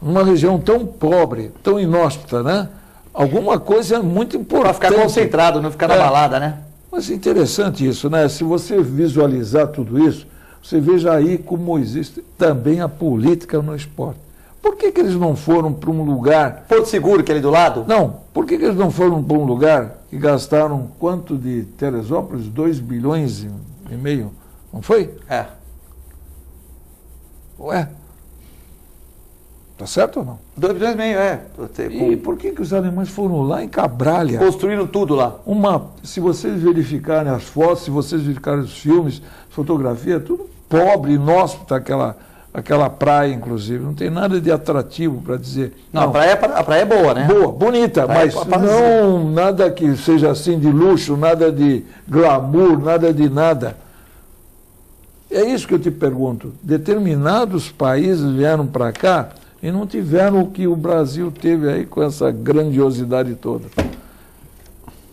numa região tão pobre, tão inóspita, né? Alguma coisa muito importante. Para ficar concentrado, não ficar na balada, né? Mas é interessante isso, né? Se você visualizar tudo isso, você veja aí como existe também a política no esporte. Por que eles não foram para um lugar... Porto Seguro, que é ali do lado? Não, por que eles não foram para um lugar que gastaram quanto de Teresópolis? 2 bilhões e meio, não foi? É. Ué, tá certo ou não? 2 bilhões e meio, é. E por que os alemães foram lá em Cabralha? Construíram tudo lá. Se vocês verificarem as fotos, se vocês verificarem os filmes, fotografia, tudo pobre, inóspita aquela praia, inclusive. Não tem nada de atrativo para dizer. Não, a praia é boa, né? Boa, bonita, mas não nada que seja assim de luxo, nada de glamour, nada de nada. É isso que eu te pergunto. Determinados países vieram para cá e não tiveram o que o Brasil teve aí com essa grandiosidade toda.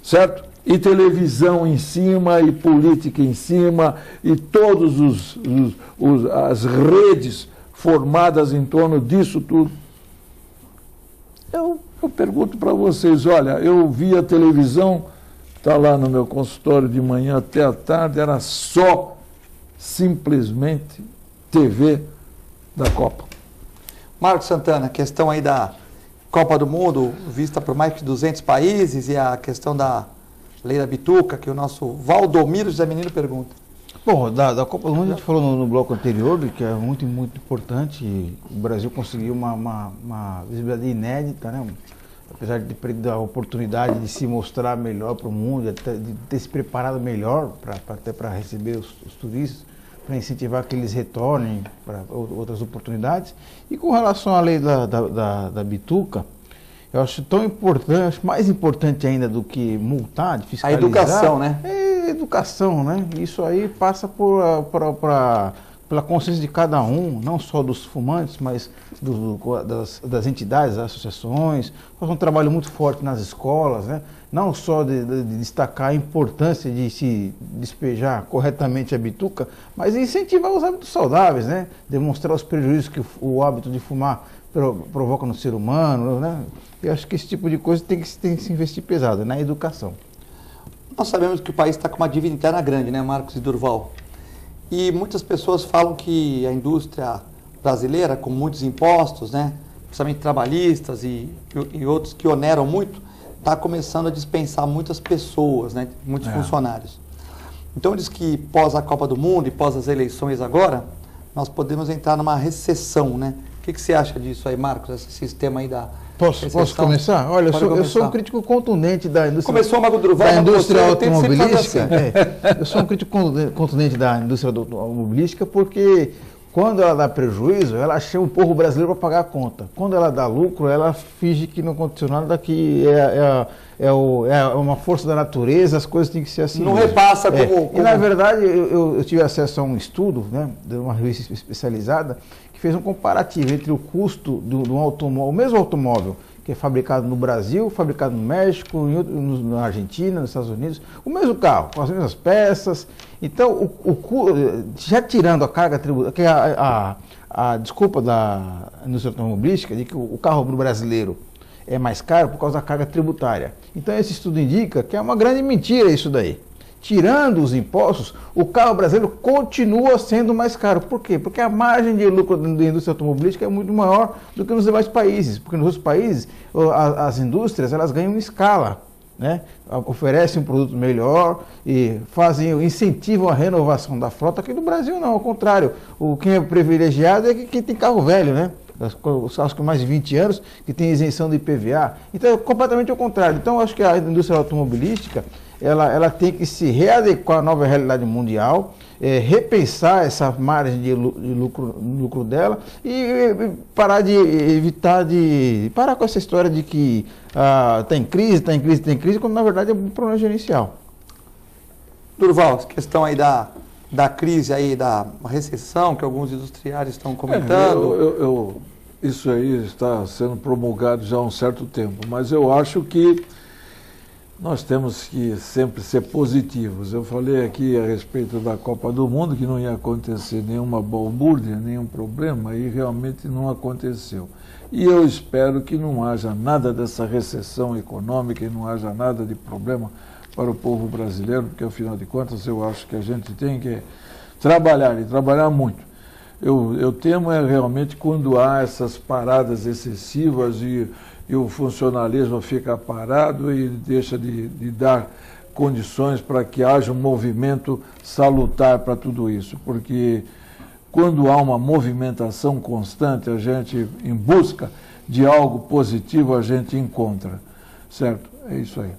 Certo? E televisão em cima, e política em cima, e todas as redes formadas em torno disso tudo. Eu pergunto para vocês, olha, eu vi a televisão, está lá no meu consultório de manhã até a tarde, era só simplesmente TV da Copa. Marcos Santana, questão aí da Copa do Mundo, vista por mais de 200 países, e a questão da lei da bituca, que o nosso Valdomiro José Menino pergunta. Bom, da Copa do Mundo a gente falou no bloco anterior, que é muito, muito importante. O Brasil conseguiu uma visibilidade inédita, né? Apesar de ter perdido a oportunidade de se mostrar melhor para o mundo, de ter se preparado melhor até para receber os turistas, para incentivar que eles retornem para outras oportunidades. E com relação à lei da bituca, eu acho tão importante, acho mais importante ainda do que multar, de fiscalizar. A educação, né? É educação, né? Isso aí passa pela consciência de cada um, não só dos fumantes, mas das entidades, das associações. Faz um trabalho muito forte nas escolas, né? Não só de destacar a importância de se despejar corretamente a bituca, mas incentivar os hábitos saudáveis, né? Demonstrar os prejuízos que o hábito de fumar provoca no ser humano, né? Eu acho que esse tipo de coisa tem que se investir pesado, na educação. Nós sabemos que o país está com uma dívida interna grande, né, Marcos e Durval? E muitas pessoas falam que a indústria brasileira, com muitos impostos, né, principalmente trabalhistas e outros que oneram muito, está começando a dispensar muitas pessoas, né, muitos funcionários. Então diz que pós a Copa do Mundo e pós as eleições agora, nós podemos entrar numa recessão, né? O que você acha disso aí, Marcos, esse sistema aí da recessão? Posso começar? Olha, eu sou um crítico contundente da indústria. Começou o Mago Durval, da indústria automobilística. Eu sou um crítico contundente da indústria automobilística porque quando ela dá prejuízo, ela chama o povo brasileiro para pagar a conta. Quando ela dá lucro, ela finge que não aconteceu nada, que é uma força da natureza, as coisas têm que ser assim. Não mesmo. Repassa como... E na verdade, eu tive acesso a um estudo, né, de uma revista especializada, que fez um comparativo entre o custo do automóvel, o mesmo automóvel, que é fabricado no Brasil, fabricado no México, na Argentina, nos Estados Unidos, o mesmo carro, com as mesmas peças. Então, já tirando a carga tributária, a desculpa da indústria automobilística de que o carro brasileiro é mais caro por causa da carga tributária. Então, esse estudo indica que é uma grande mentira isso daí. Tirando os impostos, o carro brasileiro continua sendo mais caro. Por quê? Porque a margem de lucro da indústria automobilística é muito maior do que nos demais países. Porque nos outros países, as indústrias elas ganham escala, né? Oferecem um produto melhor e incentivam a renovação da frota. Aqui no Brasil não, ao contrário. Quem é privilegiado é quem tem carro velho, né? Os carros com mais de 20 anos, que tem isenção do IPVA. Então é completamente ao contrário. Então eu acho que a indústria automobilística ela tem que se readequar à nova realidade mundial, repensar essa margem de lucro dela e parar parar com essa história de que está em crise, quando na verdade é um problema gerencial. Durval, questão aí da crise aí, da recessão que alguns industriais estão comentando. Isso aí está sendo promulgado já há um certo tempo, mas eu acho que Nós temos que sempre ser positivos. Eu falei aqui a respeito da Copa do Mundo que não ia acontecer nenhuma balbúrdia, nenhum problema, e realmente não aconteceu. E eu espero que não haja nada dessa recessão econômica e não haja nada de problema para o povo brasileiro, porque afinal de contas eu acho que a gente tem que trabalhar e trabalhar muito. Eu temo realmente quando há essas paradas excessivas e o funcionalismo fica parado e deixa de dar condições para que haja um movimento salutar para tudo isso, porque quando há uma movimentação constante, a gente, em busca de algo positivo, a gente encontra, certo? É isso aí.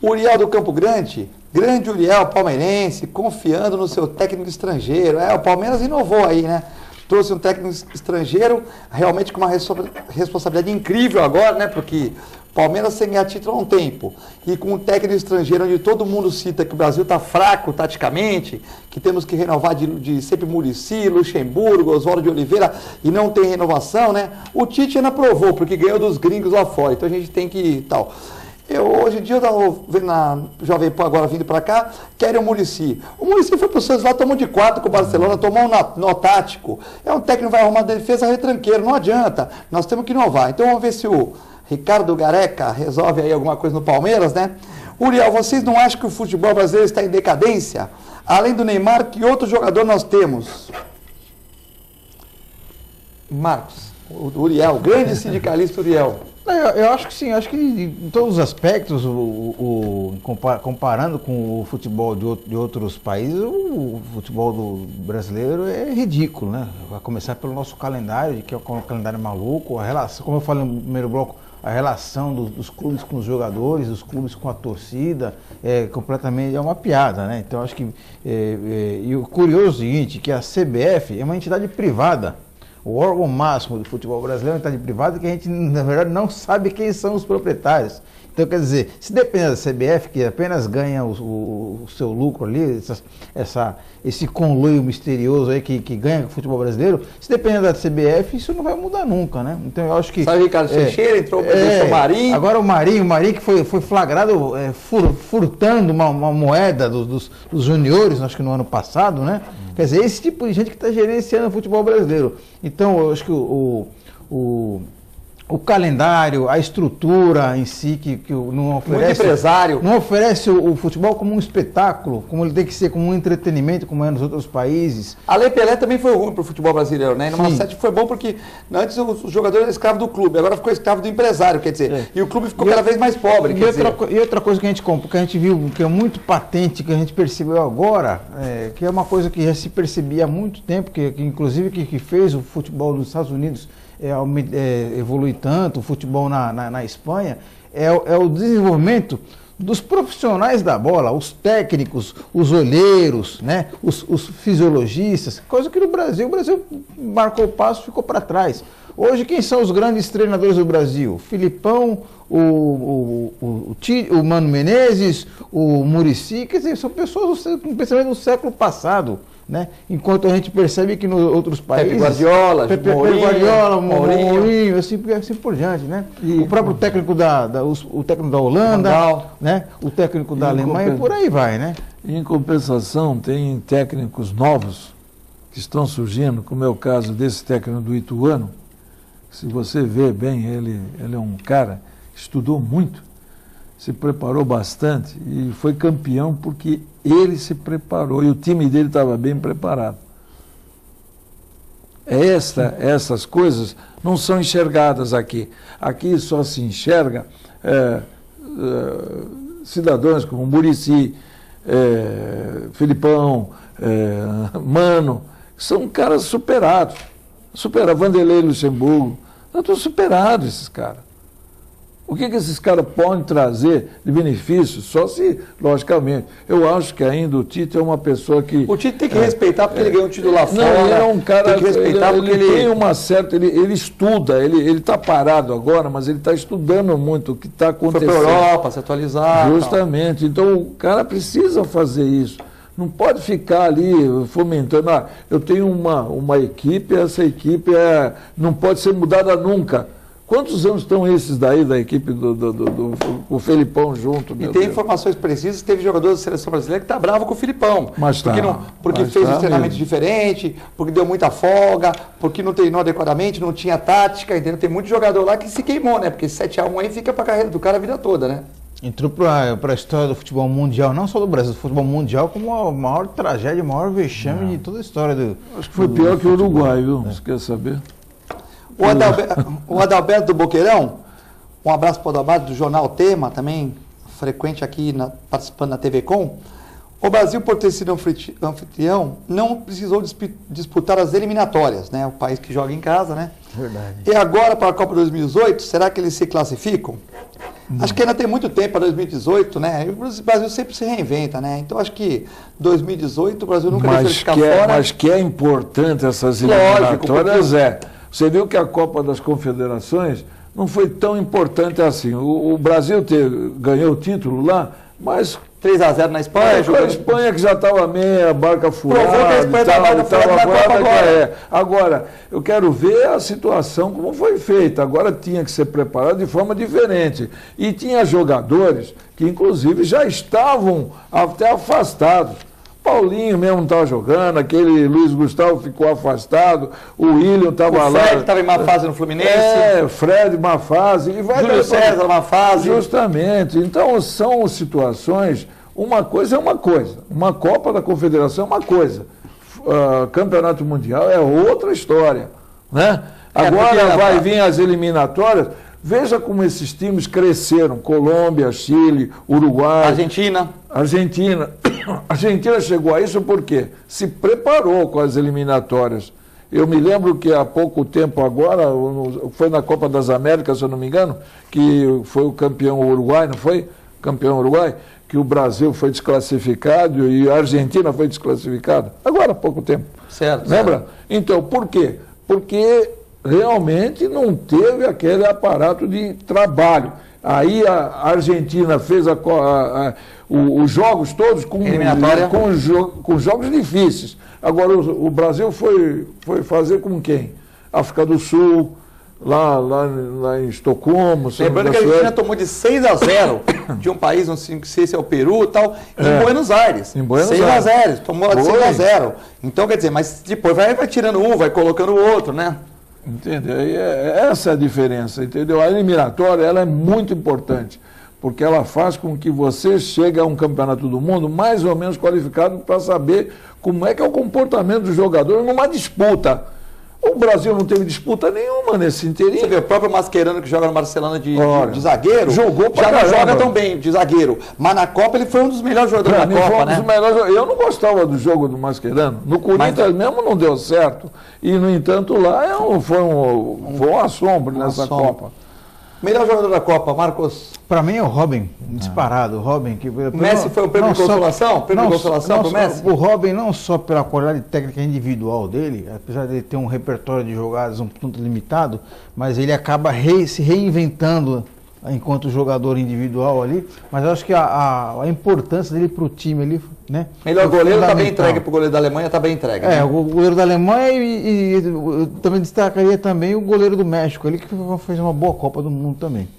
Uriel do Campo Grande, grande Uriel palmeirense, confiando no seu técnico estrangeiro. O Palmeiras inovou aí, né? Trouxe um técnico estrangeiro, realmente com uma responsabilidade incrível agora, né? Porque o Palmeiras sem ganhar título há um tempo. E com um técnico estrangeiro onde todo mundo cita que o Brasil está fraco taticamente, que temos que renovar de sempre Muricy, Luxemburgo, Oswaldo de Oliveira, e não tem renovação, né? O Tite ainda provou, porque ganhou dos gringos lá fora. Então a gente tem que tal. Hoje em dia eu estava vendo na Jovem Pan agora vindo para cá, querem o Muricy. O Muricy foi para o Santos lá, tomou de 4 com o Barcelona, tomou um nó tático. É um técnico que vai arrumar defesa retranqueiro, não adianta. Nós temos que inovar. Então vamos ver se o Ricardo Gareca resolve aí alguma coisa no Palmeiras, né? Uriel, vocês não acham que o futebol brasileiro está em decadência? Além do Neymar, que outro jogador nós temos? Marcos, o Uriel, grande sindicalista Uriel. Eu acho que sim, acho que em todos os aspectos, comparando com o futebol de outros países, o futebol brasileiro é ridículo, né? Vai começar pelo nosso calendário, que é um calendário maluco, a relação, como eu falei no primeiro bloco, a relação dos clubes com os jogadores, dos clubes com a torcida, completamente é uma piada, né? Então acho que, e o curioso é o seguinte, que a CBF é uma entidade privada. O órgão máximo do futebol brasileiro é uma entidade privada que a gente, na verdade, não sabe quem são os proprietários. Então, quer dizer, se depender da CBF, que apenas ganha o seu lucro ali, esse conluio misterioso aí que ganha o futebol brasileiro, se depender da CBF, isso não vai mudar nunca, né? Então, eu acho que... Sabe o Ricardo Teixeira, entrou o Marinho. Agora o Marinho que foi flagrado furtando uma moeda dos juniores, acho que no ano passado, né? Quer dizer, esse tipo de gente que está gerenciando o futebol brasileiro. Então, eu acho que o calendário, a estrutura em si, que não oferece... Muito empresário. Não oferece o futebol como um espetáculo, como ele tem que ser, como um entretenimento, como é nos outros países. A Lei Pelé também foi ruim para o futebol brasileiro, né? Numa sete foi bom porque antes o jogador era escravo do clube, agora ficou escravo do empresário, quer dizer, e o clube ficou cada vez mais pobre. E outra coisa que a gente viu, que é muito patente, que a gente percebeu agora, que é uma coisa que já se percebia há muito tempo, que inclusive que fez o futebol dos Estados Unidos evolui tanto, o futebol na Espanha, é o desenvolvimento dos profissionais da bola, os técnicos, os olheiros, né, os fisiologistas, coisa que no Brasil, o Brasil marcou o passo e ficou para trás. Hoje, quem são os grandes treinadores do Brasil? Filipão, o Mano Menezes, o Muricy, quer dizer, são pessoas com pensamento do século passado. Né? Enquanto a gente percebe que nos outros países... Pepe Guardiola, Mourinho, assim por diante, né? E o próprio técnico o técnico da Holanda, né? O técnico da Alemanha, por aí vai, né? Em compensação, tem técnicos novos que estão surgindo, como é o caso desse técnico do Ituano. Se você vê bem, ele é um cara que estudou muito, se preparou bastante e foi campeão porque ele se preparou e o time dele estava bem preparado. Essas coisas não são enxergadas aqui. Aqui só se enxerga cidadãos como Muricy, Filipão, Mano, que são caras superados. Vanderlei Luxemburgo, estão superados esses caras. O que esses caras podem trazer de benefício? Só se, logicamente, eu acho que ainda o Tite é uma pessoa que... O Tite tem que respeitar porque ele ganhou um título lá fora. Não, ele é um cara... Tem que respeitar porque ele tem uma certa... Ele estuda, ele está parado agora, mas ele está estudando muito o que está acontecendo. Foi para a Europa, se atualizar. Justamente. Então, o cara precisa fazer isso. Não pode ficar ali fomentando. Eu tenho uma equipe, essa equipe não pode ser mudada nunca. Quantos anos estão esses daí da equipe o Felipão junto? E tem informações precisas, teve jogador da seleção brasileira que está bravo com o Filipão. Mas porque fez um treinamento diferente, porque deu muita folga, porque não treinou adequadamente, não tinha tática, entendeu? Tem muito jogador lá que se queimou, né? Porque 7-1 aí fica para a carreira do cara a vida toda, né? Entrou para a história do futebol mundial, não só do Brasil, do futebol mundial, como a maior tragédia, o maior vexame de toda a história do... Acho que foi pior que o Uruguai, viu? Você quer saber? O Adalberto do Boqueirão, um abraço para o Adalberto do Jornal Tema, também frequente aqui, participando na TV Com. O Brasil, por ter sido anfitrião, não precisou disputar as eliminatórias, né? O país que joga em casa, né? Verdade. E agora, para a Copa 2018, será que eles se classificam? Acho que ainda tem muito tempo para 2018, né? E o Brasil sempre se reinventa, né? Então acho que 2018 o Brasil nunca deixou de ficar fora. Mas que é importante essas eliminatórias, Você viu que a Copa das Confederações não foi tão importante assim. O Brasil ganhou o título lá, mas 3-0 na Espanha. A Espanha que já estava meia barca furada. Provou que a Espanha estava fora da Copa agora. Agora, eu quero ver a situação como foi feita. Agora tinha que ser preparado de forma diferente. E tinha jogadores que, inclusive, já estavam até afastados. Paulinho mesmo não estava jogando, aquele Luiz Gustavo ficou afastado, o William estava lá. O Fred estava em má fase no Fluminense. Fred, má fase. E vai Júlio César, má fase. Justamente. Então, são situações, uma coisa é uma coisa. Uma Copa da Confederação é uma coisa. Campeonato Mundial é outra história. Né? Agora vai vir as eliminatórias. Veja como esses times cresceram. Colômbia, Chile, Uruguai. Argentina. A Argentina chegou a isso porque se preparou com as eliminatórias. Eu me lembro que há pouco tempo agora, foi na Copa das Américas, se eu não me engano, que foi o campeão Uruguai, não foi? Campeão Uruguai, que o Brasil foi desclassificado e a Argentina foi desclassificada. Agora há pouco tempo. Certo. Lembra? Então, por quê? Porque realmente não teve aquele aparato de trabalho. Aí a Argentina fez os jogos todos com jogos difíceis. Agora o Brasil foi fazer com quem? África do Sul, lá em Estocolmo. Lembrando que a Argentina tomou de 6-0 de um país, não sei se é o Peru e tal, em Buenos Aires. 6-0, tomou de 6-0. Então, quer dizer, mas depois vai tirando um, vai colocando o outro, né? Entendeu? Essa é a diferença, entendeu? A eliminatória ela é muito importante, porque ela faz com que você chegue a um campeonato do mundo mais ou menos qualificado para saber como é que é o comportamento do jogador numa disputa. O Brasil não teve disputa nenhuma nesse inteirinho. Você vê, o próprio Mascherano que joga no Barcelona de zagueiro, jogou pra já caramba. Não joga tão bem de zagueiro. Mas na Copa ele foi um dos melhores jogadores da Copa, né? Eu não gostava do jogo do Mascherano. No Corinthians mesmo não deu certo. E, no entanto, lá foi um assombro nessa Copa. Melhor jogador da Copa, Marcos? Para mim é o Robin, disparado. O Robin que o Messi foi o prêmio de consolação? Prêmio de consolação para o Messi? O Robin não só pela qualidade técnica individual dele, apesar de ele ter um repertório de jogadas um tanto limitado, mas ele acaba se reinventando enquanto jogador individual ali. Mas eu acho que a importância dele para o time ali, né? Melhor goleiro está bem entregue para o goleiro da Alemanha, está bem entregue. Né? O goleiro da Alemanha e eu também destacaria também o goleiro do México ali, que fez uma boa Copa do Mundo também.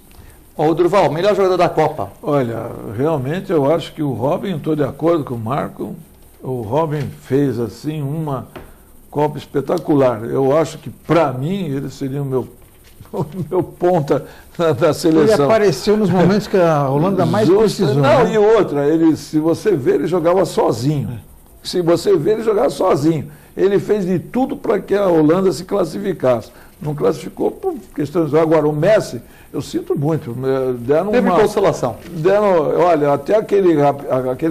Ô, Durval, melhor jogador da Copa? Olha, realmente eu acho que o Robin, estou de acordo com o Marco, o Robin fez assim uma Copa espetacular. Eu acho que para mim ele seria o meu ponta da seleção. Ele apareceu nos momentos que a Holanda mais precisou. Não, né? E outra, se você ver, ele jogava sozinho. Se você ver, ele jogava sozinho. Ele fez de tudo para que a Holanda se classificasse. Não classificou por questões. Agora, o Messi, eu sinto muito. Teve consolação. Olha, até aquele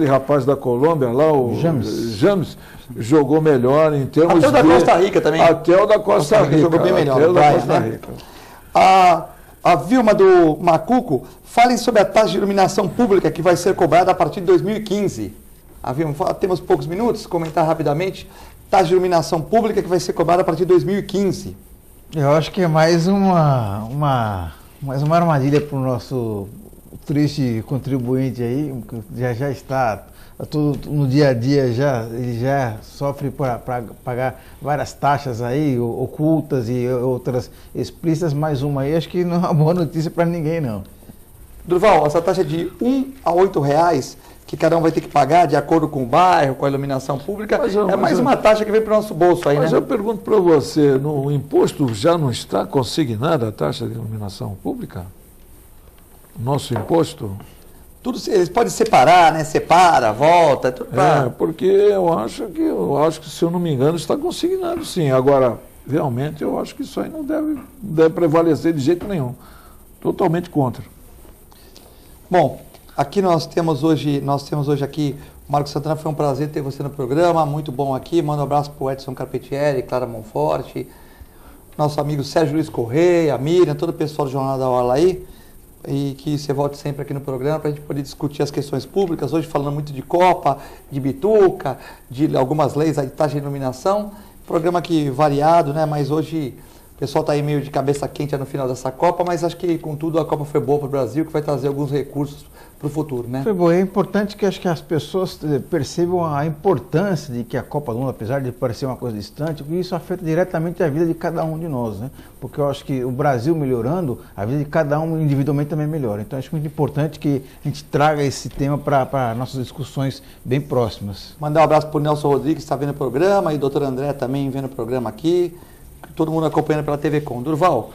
rapaz da Colômbia lá, o James, jogou melhor em termos de... Até o da Costa Rica também. Até o da Costa Rica. Jogou bem melhor. Até o da Costa Rica. A Vilma do Macuco, falem sobre a taxa de iluminação pública que vai ser cobrada a partir de 2015. A Vilma, temos poucos minutos, comentar rapidamente. Taxa de iluminação pública que vai ser cobrada a partir de 2015. Eu acho que é mais uma armadilha para o nosso triste contribuinte aí, já está tudo no dia a dia, ele já sofre para pagar várias taxas aí, ocultas e outras explícitas, mais uma aí, acho que não é uma boa notícia para ninguém, não. Durval, essa taxa de R$1 a R$8 que cada um vai ter que pagar de acordo com o bairro, com a iluminação pública, é mais uma taxa que vem para o nosso bolso aí, mas né? eu pergunto para você, no imposto já não está consignada a taxa de iluminação pública? Nosso imposto? Tudo, eles podem separar, né? Separa, volta, tudo pra... porque eu acho que, se eu não me engano, está consignado sim. Agora, realmente, eu acho que isso aí não deve prevalecer de jeito nenhum. Totalmente contra. Bom, aqui nós temos hoje aqui, Marcos Santana, foi um prazer ter você no programa, muito bom aqui. Manda um abraço para o Edson Carpetieri, Clara Monforte, nosso amigo Sérgio Luiz Correia, a Miriam, todo o pessoal do Jornal da Orla aí. E que você volte sempre aqui no programa para a gente poder discutir as questões públicas, hoje falando muito de Copa, de Bituca, de algumas leis, a taxa de iluminação, programa aqui variado, né? Mas hoje o pessoal está aí meio de cabeça quente no final dessa Copa, mas acho que contudo a Copa foi boa para o Brasil, que vai trazer alguns recursos para o futuro, né? Foi bom, é importante que acho que as pessoas percebam a importância de que a Copa do Mundo, apesar de parecer uma coisa distante, isso afeta diretamente a vida de cada um de nós, né? Porque eu acho que o Brasil melhorando, a vida de cada um individualmente também melhora. Então acho muito importante que a gente traga esse tema para nossas discussões bem próximas. Mandar um abraço para o Nelson Rodrigues, que está vendo o programa, e o doutor André também vendo o programa aqui, todo mundo acompanhando pela TV Com. Durval,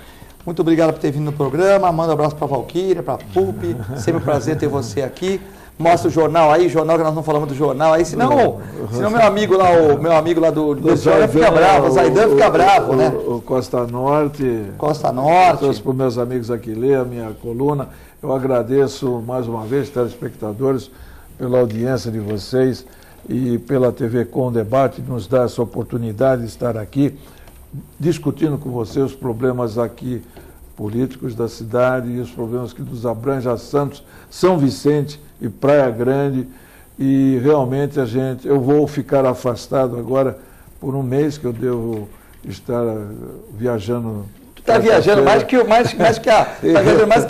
muito obrigado por ter vindo no programa. Manda um abraço para a Valquíria, para a Pupi. Sempre um prazer ter você aqui. Mostra o jornal aí, jornal que nós não falamos do jornal aí. Senão meu amigo lá do Jornal fica bravo, o Zaidan fica bravo, né? O Costa Norte. Costa Norte. Trouxe para os meus amigos aqui ler a minha coluna. Eu agradeço mais uma vez, telespectadores, pela audiência de vocês e pela TV Com Debate, nos dar essa oportunidade de estar aqui discutindo com você os problemas aqui políticos da cidade e os problemas que nos abrangem a Santos, São Vicente e Praia Grande. E realmente eu vou ficar afastado agora por um mês, que eu devo estar viajando. Tu está viajando mais que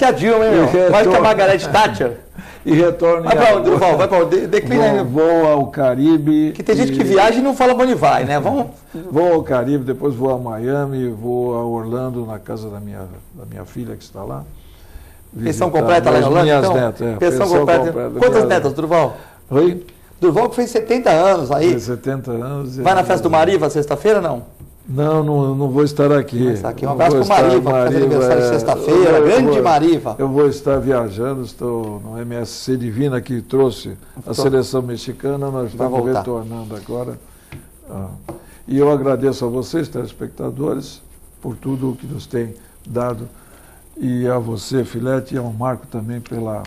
a Dilma, hein, meu? Mais que a Margaret Thatcher. E retorno. Vai para onde, Durval? Vai para onde? Declina aí. Vou ao Caribe. Que tem gente que viaja e não fala para onde vai, né? Vou ao Caribe, depois vou a Miami, vou a Orlando, na casa da minha filha que está lá. Pensão completa lá em Orlando, minhas então? Netas, Pensão completa. Quantas netas, Durval? Oi? Durval que fez 70 anos aí. Fez 70 anos. Vai na festa do Mariva sexta-feira ou não? Não vou estar aqui. Um abraço para o Mariva, que faz aniversário sexta-feira, grande Mariva. Eu vou estar viajando, estou no MSC Divina, que trouxe a seleção mexicana, nós estamos retornando agora. E eu agradeço a vocês, telespectadores, por tudo o que nos tem dado, e a você, Filete, e ao Marco também pela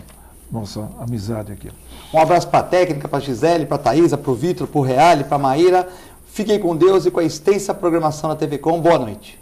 nossa amizade aqui. Um abraço para a técnica, para a Gisele, para a Thaísa, para o Vitor, para o Reale, para a Maíra. Fiquem com Deus e com a extensa programação da TV Com. Boa noite.